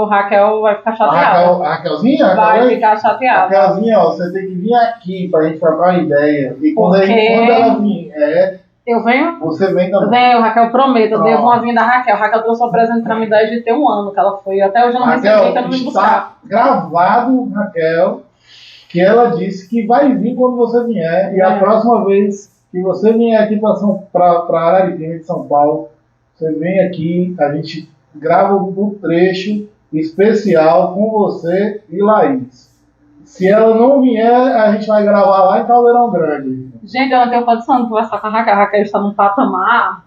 Raquel vai ficar chateada. Raquelzinha? Vai ficar chateada. Raquelzinha, ó, você tem que vir aqui pra gente trocar uma ideia. E quando ela vier, eu venho? Você vem também. Venho, Raquel, prometo. Eu devo uma vinda da Raquel. Raquel trouxe um presente pra mim desde ter um ano que ela foi. Até hoje eu não recebi, que eu não vim buscar. Está gravado, Raquel, que ela disse que vai vir quando você vier. E a próxima vez que você vier aqui pra Araripina de São Paulo, você vem aqui, a gente grava um trecho especial com você e Laís. Se ela não vier, a gente vai gravar lá em Caldeirão Grande. Gente, eu não tenho condição de conversar com a Raquel. A Raquel está num patamar,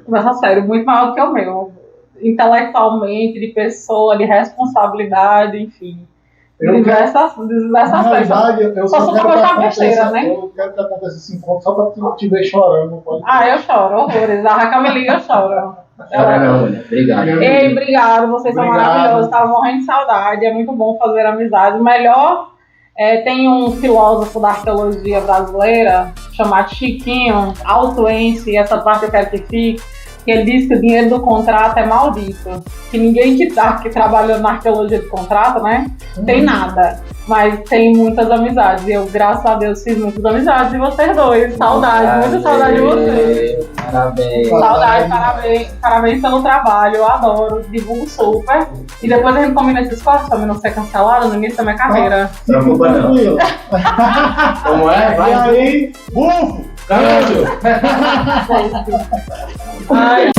conversa sério, muito maior do que o meu. Intelectualmente, de pessoa, de responsabilidade, enfim. Diversas coisas. Só sou uma besteira, né? Eu quero que aconteça esse encontro só pra te ver chorando. Eu choro, horrores. A Raquel me liga, eu choro. Obrigado. Ei, obrigado, vocês são maravilhosos. Estava morrendo de saudade, é muito bom fazer amizade. O melhor, tem um filósofo da arqueologia brasileira chamado Chiquinho, Altuense, essa parte eu quero que fique, que ele diz que o dinheiro do contrato é maldito. Que ninguém que trabalha na arqueologia de contrato, né, tem nada. Mas tem muitas amizades. E eu, graças a Deus, fiz muitas amizades. E vocês dois, saudade, muita saudade de vocês. Parabéns. Saudade, parabéns pelo trabalho, eu adoro, divulgo super. E depois a gente combina esses cortes pra mim não ser cancelado no início da minha carreira. Não preocupa não. Como é? Vai aí, bufo! Canjo! Ai,